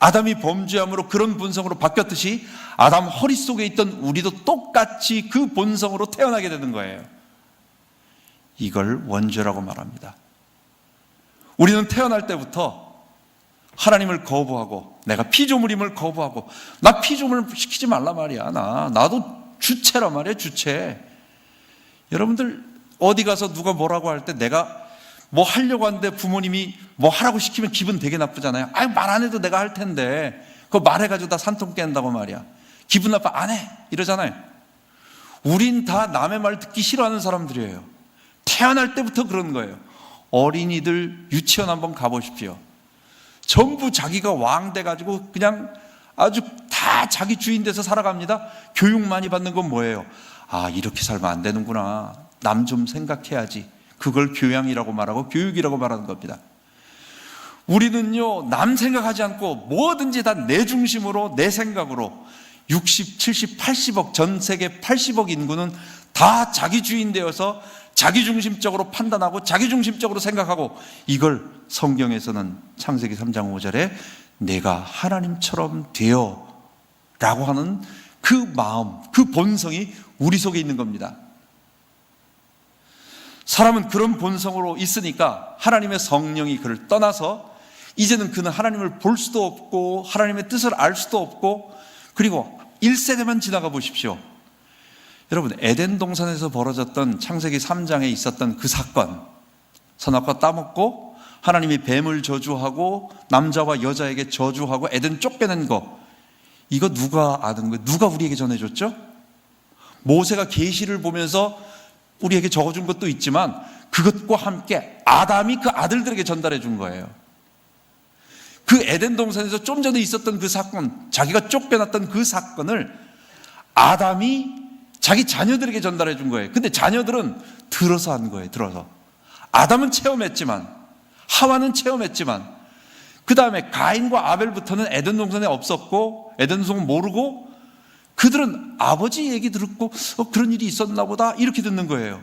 아담이 범죄함으로 그런 본성으로 바뀌었듯이 아담 허리 속에 있던 우리도 똑같이 그 본성으로 태어나게 되는 거예요. 이걸 원죄라고 말합니다. 우리는 태어날 때부터 하나님을 거부하고, 내가 피조물임을 거부하고, 나 피조물 시키지 말라 말이야. 나도 주체란 말이야, 주체. 여러분들 어디 가서 누가 뭐라고 할 때 내가 하려고 하는데 부모님이 하라고 시키면 기분 되게 나쁘잖아요. 말 안 해도 내가 할 텐데 그거 말해가지고 다 산통 깬다고 말이야. 기분 나빠, 안 해 이러잖아요. 우린 다 남의 말 듣기 싫어하는 사람들이에요. 태어날 때부터 그런 거예요. 어린이들 유치원 한번 가보십시오. 전부 자기가 왕 돼가지고 그냥 아주 다 자기 주인 돼서 살아갑니다. 교육 많이 받는 건 뭐예요? 이렇게 살면 안 되는구나, 남 좀 생각해야지. 그걸 교양이라고 말하고 교육이라고 말하는 겁니다. 우리는요, 남 생각하지 않고 뭐든지 다 내 중심으로, 내 생각으로 60, 70, 80억, 전 세계 80억 인구는 다 자기 주인 되어서 자기중심적으로 판단하고 자기중심적으로 생각하고, 이걸 성경에서는 창세기 3장 5절에 내가 하나님처럼 되어 라고 하는 그 마음, 그 본성이 우리 속에 있는 겁니다. 사람은 그런 본성으로 있으니까 하나님의 성령이 그를 떠나서 이제는 그는 하나님을 볼 수도 없고 하나님의 뜻을 알 수도 없고, 그리고 1세대만 지나가 보십시오. 여러분, 에덴 동산에서 벌어졌던 창세기 3장에 있었던 그 사건, 선악과 따먹고 하나님이 뱀을 저주하고 남자와 여자에게 저주하고 에덴 쫓겨낸 거, 이거 누가 아는 거예요? 누가 우리에게 전해줬죠? 모세가 계시를 보면서 우리에게 적어준 것도 있지만 그것과 함께 아담이 그 아들들에게 전달해 준 거예요. 그 에덴 동산에서 좀 전에 있었던 그 사건, 자기가 쫓겨났던 그 사건을 아담이 자기 자녀들에게 전달해 준 거예요. 근데 자녀들은 들어서 한 거예요. 들어서. 아담은 체험했지만, 하와는 체험했지만, 그 다음에 가인과 아벨부터는 에덴 동산에 없었고 에덴 동산은 모르고, 그들은 아버지 얘기 듣고 그런 일이 있었나 보다 이렇게 듣는 거예요.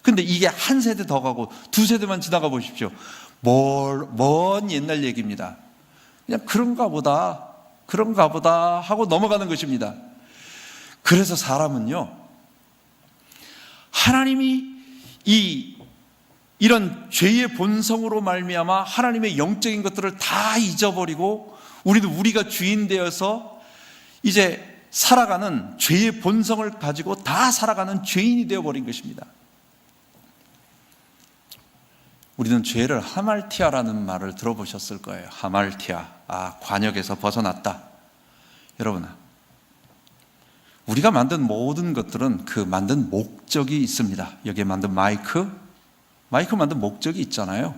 근데 이게 한 세대 더 가고 두 세대만 지나가 보십시오. 먼 옛날 얘기입니다. 그냥 그런가 보다 하고 넘어가는 것입니다. 그래서 사람은요, 하나님이 이런 죄의 본성으로 말미암아 하나님의 영적인 것들을 다 잊어버리고 우리는 우리가 주인 되어서 이제 살아가는 죄의 본성을 가지고 다 살아가는 죄인이 되어버린 것입니다. 우리는 죄를 하말티아라는 말을 들어보셨을 거예요. 하말티아, 관역에서 벗어났다. 여러분, 우리가 만든 모든 것들은 그 만든 목적이 있습니다. 여기에 만든 마이크 만든 목적이 있잖아요.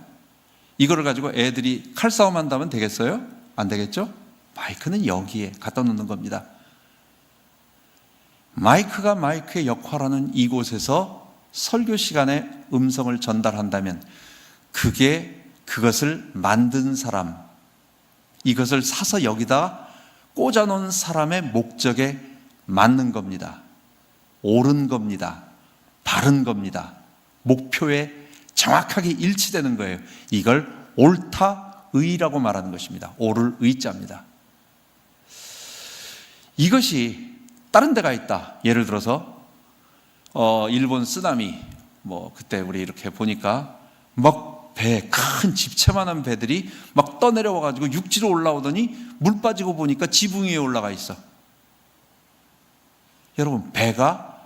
이거를 가지고 애들이 칼싸움 한다면 되겠어요? 안 되겠죠? 마이크는 여기에 갖다 놓는 겁니다. 마이크가 마이크의 역할하는 이곳에서 설교 시간에 음성을 전달한다면 그것을 만든 사람, 이것을 사서 여기다 꽂아놓은 사람의 목적에 맞는 겁니다. 옳은 겁니다. 바른 겁니다. 목표에 정확하게 일치되는 거예요. 이걸 옳다, 의라고 말하는 것입니다. 옳을 의자입니다. 이것이 다른 데가 있다. 예를 들어서 일본 쓰나미, 그때 우리 이렇게 보니까 막 큰 집채만한 배들이 막 떠내려와 가지고 육지로 올라오더니 물 빠지고 보니까 지붕 위에 올라가 있어. 여러분, 배가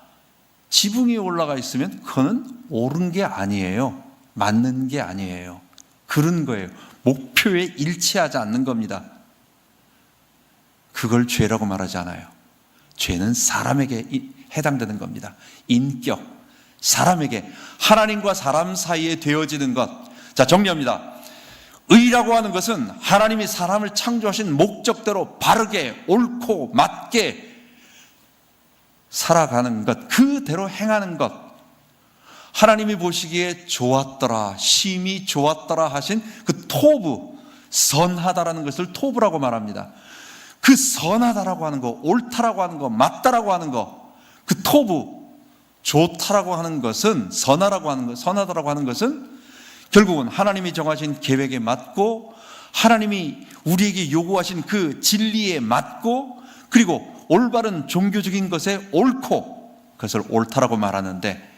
지붕 위에 올라가 있으면 그거는 옳은 게 아니에요. 맞는 게 아니에요. 그런 거예요. 목표에 일치하지 않는 겁니다. 그걸 죄라고 말하지 않아요. 죄는 사람에게 해당되는 겁니다. 인격, 사람에게, 하나님과 사람 사이에 되어지는 것. 자, 정리합니다. 의라고 하는 것은 하나님이 사람을 창조하신 목적대로 바르게, 옳고, 맞게 살아가는 것, 그대로 행하는 것. 하나님이 보시기에 좋았더라, 심히 좋았더라 하신 그 토부, 선하다라는 것을 토부라고 말합니다. 그 선하다라고 하는 거, 옳다라고 하는 거, 맞다라고 하는 거, 그 토부, 좋다라고 하는 것은, 선하다라고 하는 것은 결국은 하나님이 정하신 계획에 맞고 하나님이 우리에게 요구하신 그 진리에 맞고, 그리고 올바른 종교적인 것에 옳고, 그것을 옳다라고 말하는데,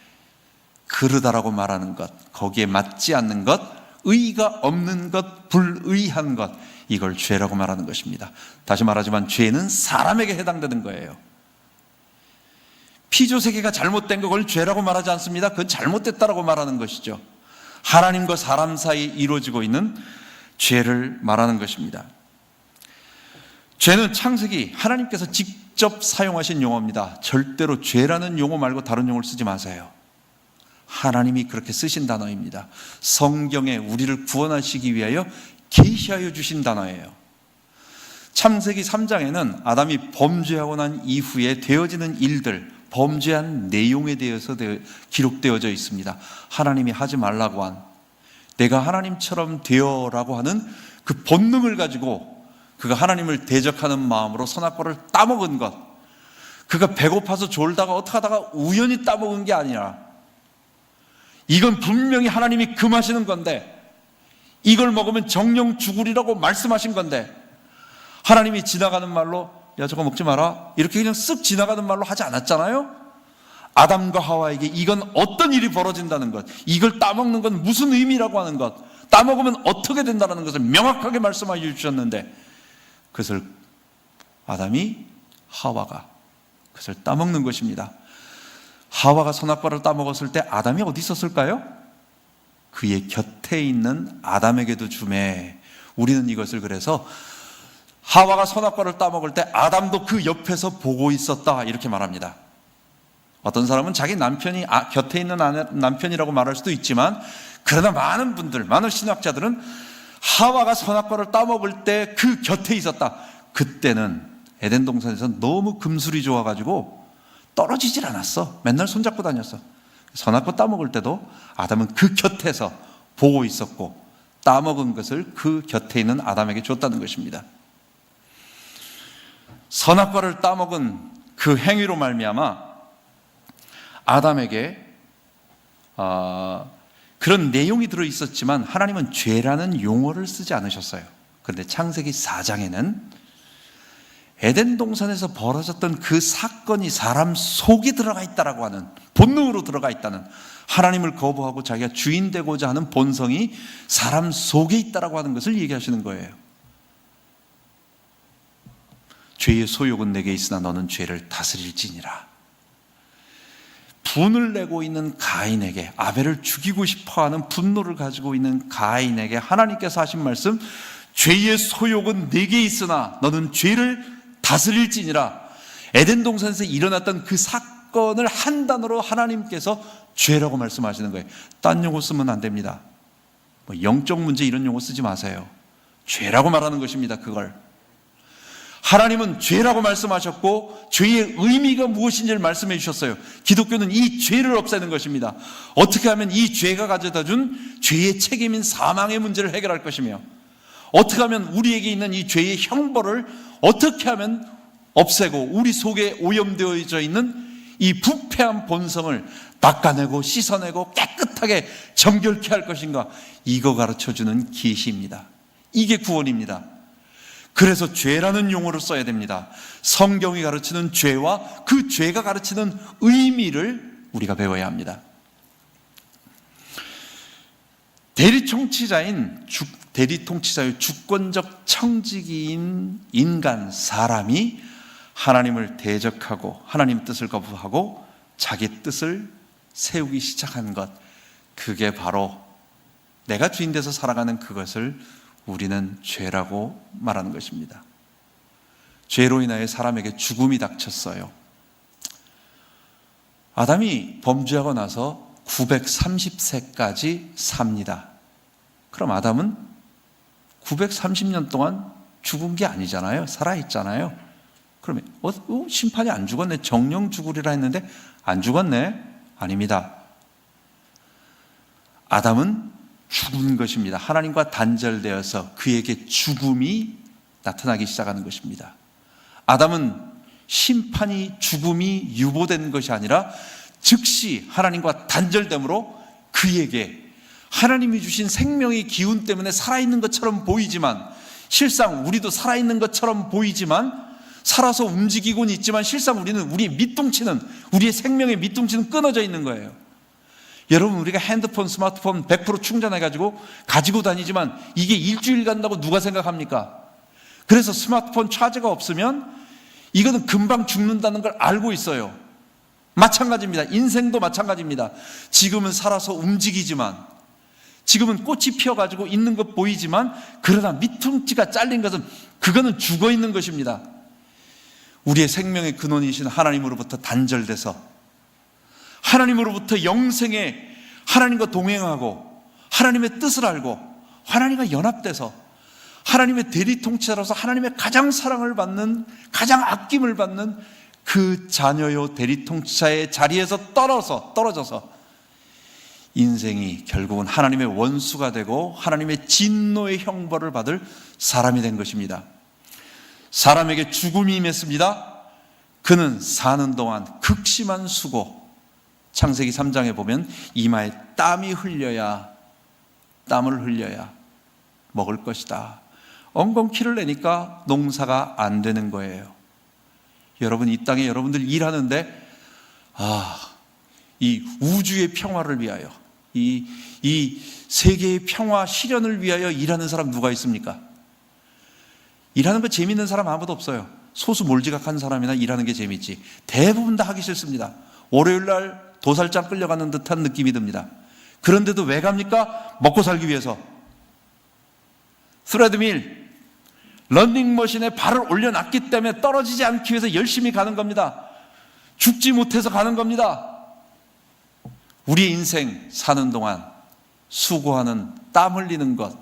그르다라고 말하는 것, 거기에 맞지 않는 것, 의가 없는 것, 불의한 것, 이걸 죄라고 말하는 것입니다. 다시 말하지만 죄는 사람에게 해당되는 거예요. 피조세계가 잘못된 걸 죄라고 말하지 않습니다. 그건 잘못됐다라고 말하는 것이죠. 하나님과 사람 사이에 이루어지고 있는 죄를 말하는 것입니다. 죄는 창세기 하나님께서 직접 사용하신 용어입니다. 절대로 죄라는 용어 말고 다른 용어를 쓰지 마세요. 하나님이 그렇게 쓰신 단어입니다. 성경에 우리를 구원하시기 위하여 계시하여 주신 단어예요. 창세기 3장에는 아담이 범죄하고 난 이후에 되어지는 일들, 범죄한 내용에 대해서 기록되어져 있습니다. 하나님이 하지 말라고 한, 내가 하나님처럼 되어라고 하는 그 본능을 가지고 그가 하나님을 대적하는 마음으로 선악과를 따먹은 것, 그가 배고파서 졸다가 어떻게 하다가 우연히 따먹은 게 아니라 이건 분명히 하나님이 금하시는 건데, 이걸 먹으면 정령 죽으리라고 말씀하신 건데, 하나님이 지나가는 말로 야 저거 먹지 마라 이렇게 그냥 쓱 지나가는 말로 하지 않았잖아요. 아담과 하와에게 이건 어떤 일이 벌어진다는 것, 이걸 따먹는 건 무슨 의미라고 하는 것, 따먹으면 어떻게 된다는 것을 명확하게 말씀하여 주셨는데, 그것을 아담이, 하와가 그것을 따먹는 것입니다. 하와가 선악과를 따먹었을 때 아담이 어디 있었을까요? 그의 곁에 있는 아담에게도 주매. 우리는 이것을 그래서 하와가 선악과를 따먹을 때 아담도 그 옆에서 보고 있었다 이렇게 말합니다. 어떤 사람은 자기 남편이 곁에 있는 남편이라고 말할 수도 있지만, 그러나 많은 분들, 많은 신학자들은 하와가 선악과를 따먹을 때 그 곁에 있었다. 그때는 에덴 동산에서 너무 금술이 좋아가지고 떨어지질 않았어. 맨날 손잡고 다녔어. 선악과 따먹을 때도 아담은 그 곁에서 보고 있었고 따먹은 것을 그 곁에 있는 아담에게 줬다는 것입니다. 선악과를 따먹은 그 행위로 말미암아 아담에게 그런 내용이 들어있었지만 하나님은 죄라는 용어를 쓰지 않으셨어요. 그런데 창세기 4장에는 에덴 동산에서 벌어졌던 그 사건이 사람 속에 들어가 있다라고 하는, 본능으로 들어가 있다는, 하나님을 거부하고 자기가 주인 되고자 하는 본성이 사람 속에 있다라고 하는 것을 얘기하시는 거예요. 죄의 소욕은 내게 있으나 너는 죄를 다스릴지니라. 분을 내고 있는 가인에게, 아벨을 죽이고 싶어하는 분노를 가지고 있는 가인에게 하나님께서 하신 말씀, 죄의 소욕은 내게 있으나 너는 죄를 다스릴지니라. 에덴 동산에서 일어났던 그 사건을 한 단어로 하나님께서 죄라고 말씀하시는 거예요. 딴 용어 쓰면 안 됩니다. 영적 문제 이런 용어 쓰지 마세요. 죄라고 말하는 것입니다. 그걸 하나님은 죄라고 말씀하셨고 죄의 의미가 무엇인지를 말씀해 주셨어요. 기독교는 이 죄를 없애는 것입니다. 어떻게 하면 이 죄가 가져다준 죄의 책임인 사망의 문제를 해결할 것이며, 어떻게 하면 우리에게 있는 이 죄의 형벌을 어떻게 하면 없애고 우리 속에 오염되어져 있는 이 부패한 본성을 닦아내고 씻어내고 깨끗하게 정결케 할 것인가, 이거 가르쳐주는 계시입니다. 이게 구원입니다. 그래서 죄라는 용어를 써야 됩니다. 성경이 가르치는 죄와 그 죄가 가르치는 의미를 우리가 배워야 합니다. 대리통치자의 주권적 청지기인 인간, 사람이 하나님을 대적하고 하나님 뜻을 거부하고 자기 뜻을 세우기 시작한 것, 그게 바로 내가 주인 돼서 살아가는 그것을 우리는 죄라고 말하는 것입니다. 죄로 인하여 사람에게 죽음이 닥쳤어요. 아담이 범죄하고 나서 930세까지 삽니다. 그럼 아담은 930년 동안 죽은 게 아니잖아요. 살아있잖아요. 그러면 심판이 안 죽었네, 정령 죽으리라 했는데 안 죽었네? 아닙니다. 아담은 죽은 것입니다. 하나님과 단절되어서 그에게 죽음이 나타나기 시작하는 것입니다. 아담은 심판이, 죽음이 유보된 것이 아니라 즉시 하나님과 단절됨으로 그에게 하나님이 주신 생명의 기운 때문에 살아있는 것처럼 보이지만, 실상 우리도 살아있는 것처럼 보이지만 살아서 움직이고는 있지만 실상 우리는 우리의 밑둥치는, 우리의 생명의 밑둥치는 끊어져 있는 거예요. 여러분, 우리가 핸드폰, 스마트폰 100% 충전해가지고 가지고 다니지만 이게 일주일 간다고 누가 생각합니까? 그래서 스마트폰 차지가 없으면 이거는 금방 죽는다는 걸 알고 있어요. 마찬가지입니다. 인생도 마찬가지입니다. 지금은 살아서 움직이지만, 지금은 꽃이 피어가지고 있는 것 보이지만, 그러나 밑둥치가 잘린 것은 그거는 죽어 있는 것입니다. 우리의 생명의 근원이신 하나님으로부터 단절돼서 하나님으로부터 영생에 하나님과 동행하고 하나님의 뜻을 알고 하나님과 연합돼서 하나님의 대리통치자로서 하나님의 가장 사랑을 받는, 가장 아낌을 받는 그 자녀요 대리통치자의 자리에서 떨어져서 인생이 결국은 하나님의 원수가 되고 하나님의 진노의 형벌을 받을 사람이 된 것입니다. 사람에게 죽음이 임했습니다. 그는 사는 동안 극심한 수고, 창세기 3장에 보면 이마에 땀을 흘려야 먹을 것이다. 엉겅퀴를 내니까 농사가 안 되는 거예요. 여러분, 이 땅에 여러분들 일하는데 이 우주의 평화를 위하여, 이 세계의 평화 실현을 위하여 일하는 사람 누가 있습니까? 일하는 거 재밌는 사람 아무도 없어요. 소수 몰지각한 사람이나 일하는 게 재밌지. 대부분 다 하기 싫습니다. 월요일 날 도살장 끌려가는 듯한 느낌이 듭니다. 그런데도 왜 갑니까? 먹고 살기 위해서. 스레드밀, 런닝머신에 발을 올려놨기 때문에 떨어지지 않기 위해서 열심히 가는 겁니다. 죽지 못해서 가는 겁니다. 우리의 인생 사는 동안 수고하는, 땀 흘리는 것,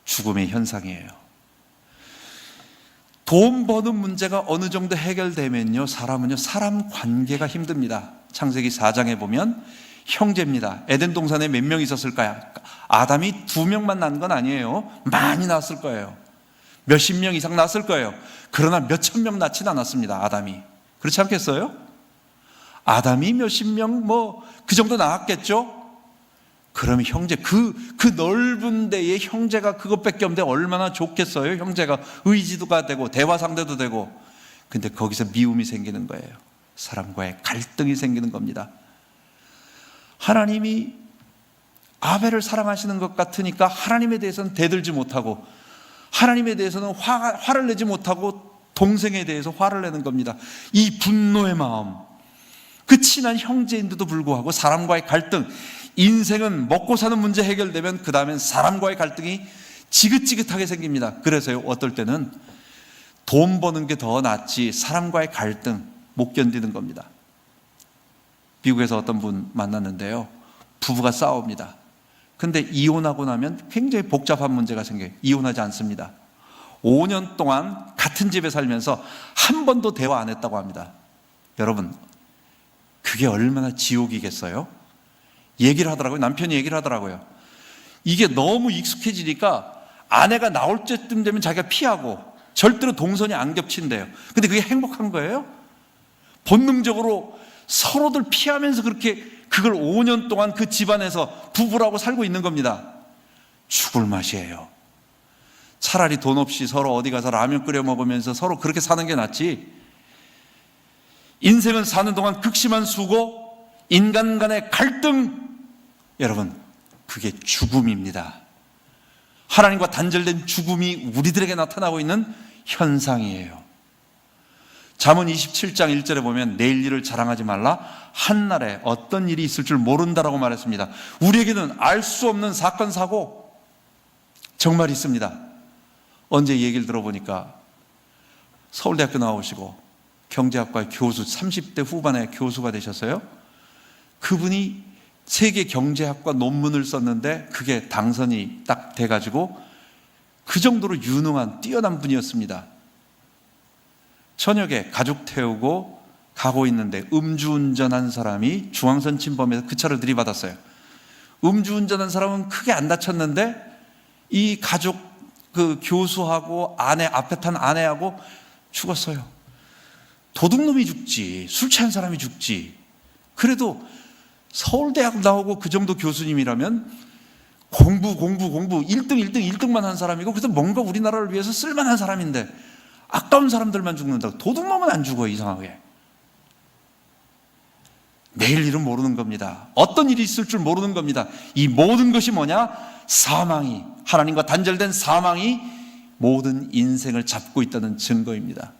죽음의 현상이에요. 돈 버는 문제가 어느 정도 해결되면요, 사람은요, 사람 관계가 힘듭니다. 창세기 4장에 보면 형제입니다. 에덴 동산에 몇 명 있었을까요? 아담이 2명만 낳은 건 아니에요. 많이 낳았을 거예요. 몇십 명 이상 낳았을 거예요. 그러나 몇천 명 낳지는 않았습니다. 아담이. 그렇지 않겠어요? 아담이 몇십 명 그 정도 낳았겠죠? 그러면 형제, 그 넓은 데에 형제가 그것밖에 없는데 얼마나 좋겠어요? 형제가 의지도가 되고 대화 상대도 되고. 근데 거기서 미움이 생기는 거예요. 사람과의 갈등이 생기는 겁니다. 하나님이 아벨을 사랑하시는 것 같으니까 하나님에 대해서는 대들지 못하고, 하나님에 대해서는 화를 내지 못하고 동생에 대해서 화를 내는 겁니다. 이 분노의 마음, 그 친한 형제인데도 불구하고 사람과의 갈등, 인생은 먹고 사는 문제 해결되면 그 다음엔 사람과의 갈등이 지긋지긋하게 생깁니다. 그래서요, 어떨 때는 돈 버는 게 더 낫지 사람과의 갈등 못 견디는 겁니다. 미국에서 어떤 분 만났는데요, 부부가 싸웁니다. 근데 이혼하고 나면 굉장히 복잡한 문제가 생겨요. 이혼하지 않습니다. 5년 동안 같은 집에 살면서 한 번도 대화 안 했다고 합니다. 여러분, 그게 얼마나 지옥이겠어요? 얘기를 하더라고요. 남편이 얘기를 하더라고요. 이게 너무 익숙해지니까 아내가 나올 때쯤 되면 자기가 피하고 절대로 동선이 안 겹친대요. 근데 그게 행복한 거예요? 본능적으로 서로들 피하면서 그걸 5년 동안 그 집안에서 부부라고 살고 있는 겁니다. 죽을 맛이에요. 차라리 돈 없이 서로 어디 가서 라면 끓여 먹으면서 서로 그렇게 사는 게 낫지. 인생은 사는 동안 극심한 수고, 인간 간의 갈등, 여러분, 그게 죽음입니다. 하나님과 단절된 죽음이 우리들에게 나타나고 있는 현상이에요. 잠언 27장 1절에 보면 내일 일을 자랑하지 말라, 한날에 어떤 일이 있을 줄 모른다라고 말했습니다. 우리에게는 알 수 없는 사건 사고 정말 있습니다. 언제 얘기를 들어보니까 서울대학교 나오시고 경제학과의 교수, 30대 후반에 교수가 되셨어요. 그분이 세계 경제학과 논문을 썼는데 그게 당선이 딱 돼가지고 그 정도로 유능한 뛰어난 분이었습니다. 저녁에 가족 태우고 가고 있는데 음주운전한 사람이 중앙선 침범해서 그 차를 들이받았어요. 음주운전한 사람은 크게 안 다쳤는데 이 가족, 그 교수하고 아내, 앞에 탄 아내하고 죽었어요. 도둑놈이 죽지, 술 취한 사람이 죽지. 그래도 서울대학 나오고 그 정도 교수님이라면 공부 1등만 한 사람이고, 그래서 뭔가 우리나라를 위해서 쓸만한 사람인데 아까운 사람들만 죽는다고. 도둑놈은 안 죽어요, 이상하게. 내일 일은 모르는 겁니다. 어떤 일이 있을 줄 모르는 겁니다. 이 모든 것이 뭐냐? 사망이, 하나님과 단절된 사망이 모든 인생을 잡고 있다는 증거입니다.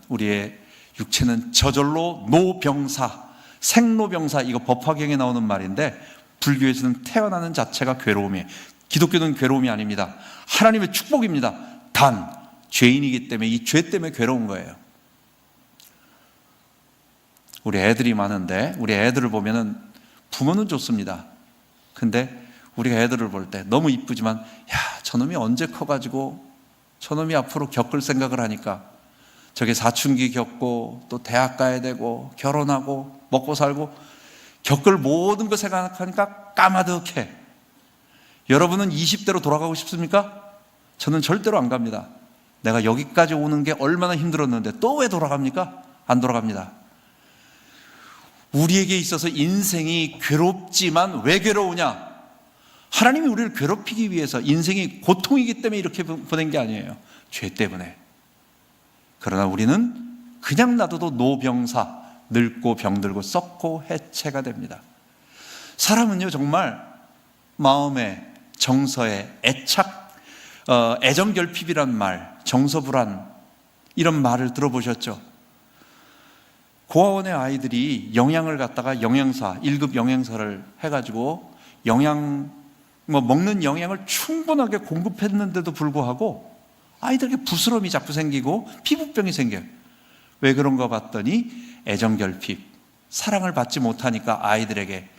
우리의 육체는 저절로 노병사, 생로병사, 이거 법화경에 나오는 말인데 불교에서는 태어나는 자체가 괴로움이에요. 기독교는 괴로움이 아닙니다. 하나님의 축복입니다. 단 죄인이기 때문에 이 죄 때문에 괴로운 거예요. 우리 애들이 많은데 우리 애들을 보면은 부모는 좋습니다. 근데 우리가 애들을 볼 때 너무 이쁘지만, 야, 저놈이 언제 커가지고 저놈이 앞으로 겪을 생각을 하니까 저게 사춘기 겪고 또 대학 가야 되고 결혼하고 먹고 살고 겪을 모든 거 생각하니까 까마득해. 여러분은 20대로 돌아가고 싶습니까? 저는 절대로 안 갑니다. 내가 여기까지 오는 게 얼마나 힘들었는데 또 왜 돌아갑니까? 안 돌아갑니다. 우리에게 있어서 인생이 괴롭지만 왜 괴로우냐? 하나님이 우리를 괴롭히기 위해서, 인생이 고통이기 때문에 이렇게 보낸 게 아니에요. 죄 때문에. 그러나 우리는 그냥 놔둬도 노병사, 늙고 병들고 썩고 해체가 됩니다. 사람은요, 정말 마음에, 정서에 애착, 애정결핍이란 말, 정서불안, 이런 말을 들어보셨죠? 고아원의 아이들이 영양을 갖다가 영양사, 1급 영양사를 해가지고 먹는 영양을 충분하게 공급했는데도 불구하고 아이들에게 부스럼이 자꾸 생기고 피부병이 생겨요. 왜 그런가 봤더니 애정결핍, 사랑을 받지 못하니까 아이들에게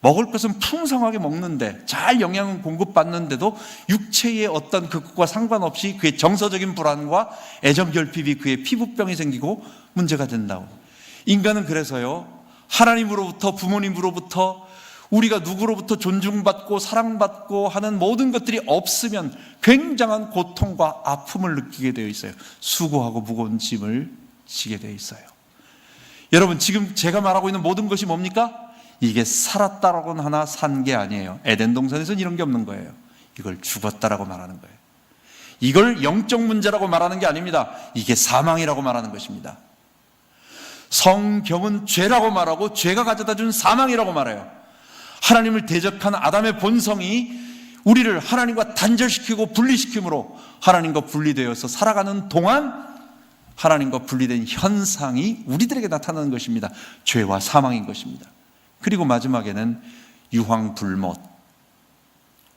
먹을 것은 풍성하게 먹는데 잘 영양은 공급받는데도 육체의 어떤 그것과 상관없이 그의 정서적인 불안과 애정결핍이 그의 피부병이 생기고 문제가 된다고. 인간은 그래서요, 하나님으로부터, 부모님으로부터, 우리가 누구로부터 존중받고 사랑받고 하는 모든 것들이 없으면 굉장한 고통과 아픔을 느끼게 되어 있어요. 수고하고 무거운 짐을 지게 되어 있어요. 여러분, 지금 제가 말하고 있는 모든 것이 뭡니까? 이게 살았다라고는 하나 산 게 아니에요. 에덴 동산에서는 이런 게 없는 거예요. 이걸 죽었다라고 말하는 거예요. 이걸 영적 문제라고 말하는 게 아닙니다. 이게 사망이라고 말하는 것입니다. 성경은 죄라고 말하고 죄가 가져다 준 사망이라고 말해요. 하나님을 대적한 아담의 본성이 우리를 하나님과 단절시키고 분리시킴으로 하나님과 분리되어서 살아가는 동안 하나님과 분리된 현상이 우리들에게 나타나는 것입니다. 죄와 사망인 것입니다. 그리고 마지막에는 유황불못.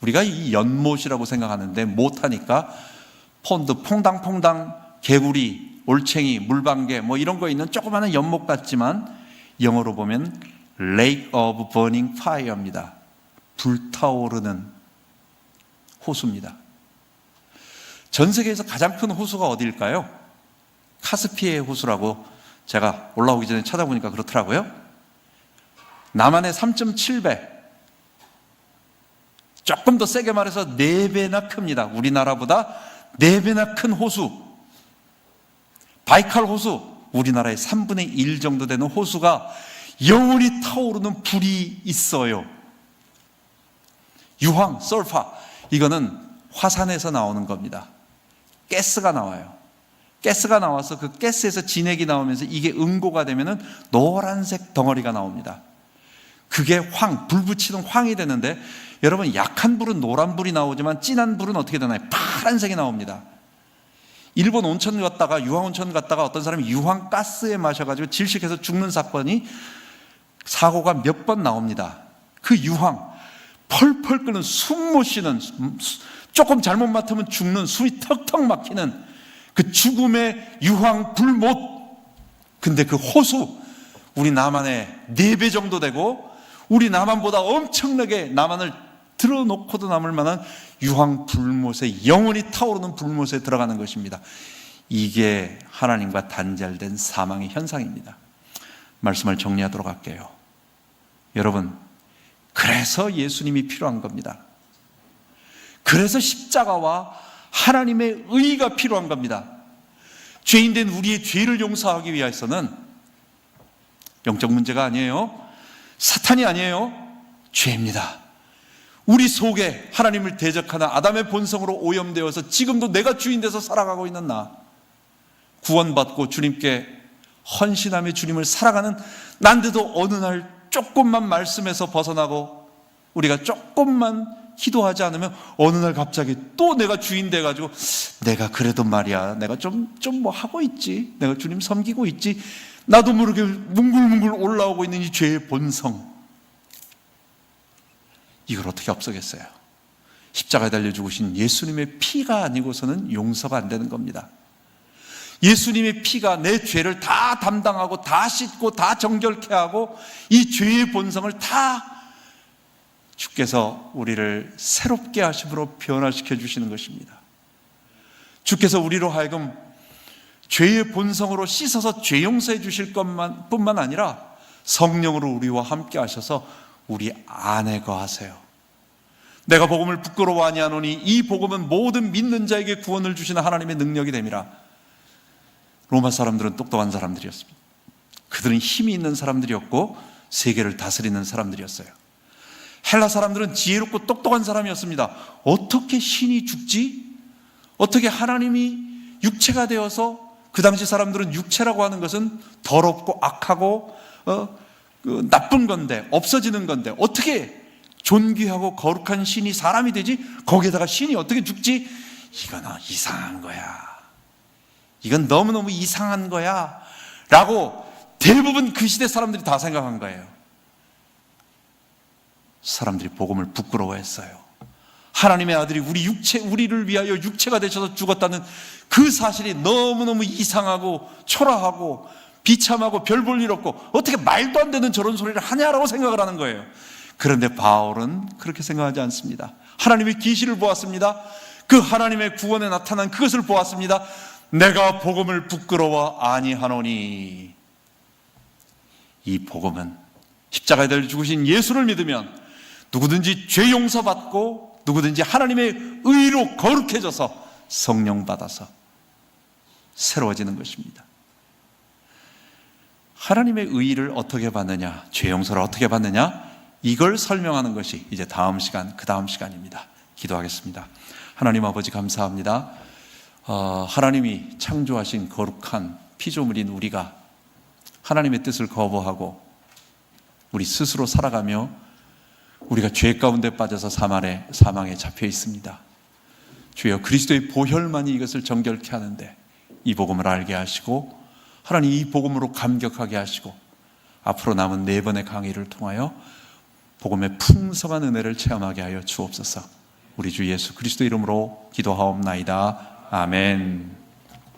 우리가 이 연못이라고 생각하는데 못하니까 폰드, 퐁당퐁당, 개구리, 올챙이, 물방개 이런 거 있는 조그마한 연못 같지만 영어로 보면 Lake of Burning Fire입니다. 불타오르는 호수입니다. 전 세계에서 가장 큰 호수가 어디일까요? 카스피해 호수라고 제가 올라오기 전에 찾아보니까 그렇더라고요. 남한의 3.7배, 조금 더 세게 말해서 4배나 큽니다. 우리나라보다 4배나 큰 호수, 바이칼 호수, 우리나라의 3분의 1 정도 되는 호수가 영원히 타오르는 불이 있어요. 유황, 설파, 이거는 화산에서 나오는 겁니다. 가스가 나와요. 가스가 나와서 그 가스에서 진액이 나오면서 이게 응고가 되면은 노란색 덩어리가 나옵니다. 그게 불 붙이는 황이 되는데, 여러분, 약한 불은 노란 불이 나오지만 진한 불은 어떻게 되나요? 파란색이 나옵니다. 일본 온천 갔다가, 유황온천 갔다가 어떤 사람이 유황가스에 마셔가지고 질식해서 죽는 사고가 몇 번 나옵니다. 그 유황, 펄펄 끓는, 숨 못 쉬는, 조금 잘못 맡으면 죽는, 숨이 턱턱 막히는 그 죽음의 유황 불못. 근데 그 호수, 우리 남한의 4배 정도 되고 우리 남한보다 엄청나게 남한을 들어놓고도 남을 만한 유황 불못에, 영원히 타오르는 불못에 들어가는 것입니다. 이게 하나님과 단절된 사망의 현상입니다. 말씀을 정리하도록 할게요. 여러분, 그래서 예수님이 필요한 겁니다. 그래서 십자가와 하나님의 의가 필요한 겁니다. 죄인된 우리의 죄를 용서하기 위해서는 영적 문제가 아니에요. 사탄이 아니에요. 죄입니다. 우리 속에 하나님을 대적하는 아담의 본성으로 오염되어서 지금도 내가 주인 돼서 살아가고 있는 나, 구원받고 주님께 헌신하며 주님을 살아가는 난데도 어느 날 조금만 말씀에서 벗어나고 우리가 조금만 기도하지 않으면 어느 날 갑자기 또 내가 주인 돼가지고 내가 그래도 말이야, 내가 좀 하고 있지, 내가 주님 섬기고 있지, 나도 모르게 뭉글뭉글 올라오고 있는 이 죄의 본성, 이걸 어떻게 없애겠어요? 십자가에 달려 죽으신 예수님의 피가 아니고서는 용서가 안 되는 겁니다. 예수님의 피가 내 죄를 다 담당하고 다 씻고 다 정결케 하고 이 죄의 본성을 다 주께서 우리를 새롭게 하심으로 변화시켜 주시는 것입니다. 주께서 우리로 하여금 죄의 본성으로 씻어서 죄 용서해 주실 뿐만 아니라 성령으로 우리와 함께 하셔서 우리 안에 거하세요. 내가 복음을 부끄러워 아니하노니 이 복음은 모든 믿는 자에게 구원을 주시는 하나님의 능력이 됨이라. 로마 사람들은 똑똑한 사람들이었습니다. 그들은 힘이 있는 사람들이었고 세계를 다스리는 사람들이었어요. 헬라 사람들은 지혜롭고 똑똑한 사람이었습니다. 어떻게 신이 죽지? 어떻게 하나님이 육체가 되어서, 그 당시 사람들은 육체라고 하는 것은 더럽고 악하고 나쁜 건데, 없어지는 건데 어떻게 존귀하고 거룩한 신이 사람이 되지? 거기에다가 신이 어떻게 죽지? 이건 이상한 거야. 이건 너무너무 이상한 거야 라고 대부분 그 시대 사람들이 다 생각한 거예요. 사람들이 복음을 부끄러워했어요. 하나님의 아들이 우리를 위하여 육체가 되셔서 죽었다는 그 사실이 너무너무 이상하고 초라하고 비참하고 별 볼 일 없고 어떻게 말도 안 되는 저런 소리를 하냐라고 생각을 하는 거예요. 그런데 바울은 그렇게 생각하지 않습니다. 하나님의 계시를 보았습니다. 그 하나님의 구원에 나타난 그것을 보았습니다. 내가 복음을 부끄러워 아니하노니. 이 복음은 십자가에 달려 죽으신 예수를 믿으면 누구든지 죄 용서받고 누구든지 하나님의 의로 거룩해져서 성령 받아서 새로워지는 것입니다. 하나님의 의를 어떻게 받느냐, 죄 용서를 어떻게 받느냐, 이걸 설명하는 것이 이제 다음 시간, 그 다음 시간입니다. 기도하겠습니다. 하나님 아버지 감사합니다. 하나님이 창조하신 거룩한 피조물인 우리가 하나님의 뜻을 거부하고 우리 스스로 살아가며 우리가 죄 가운데 빠져서 사망에 잡혀 있습니다. 주여, 그리스도의 보혈만이 이것을 정결케 하는데 이 복음을 알게 하시고 하나님 이 복음으로 감격하게 하시고 앞으로 남은 4번의 강의를 통하여 복음의 풍성한 은혜를 체험하게 하여 주옵소서. 우리 주 예수 그리스도 이름으로 기도하옵나이다. 아멘.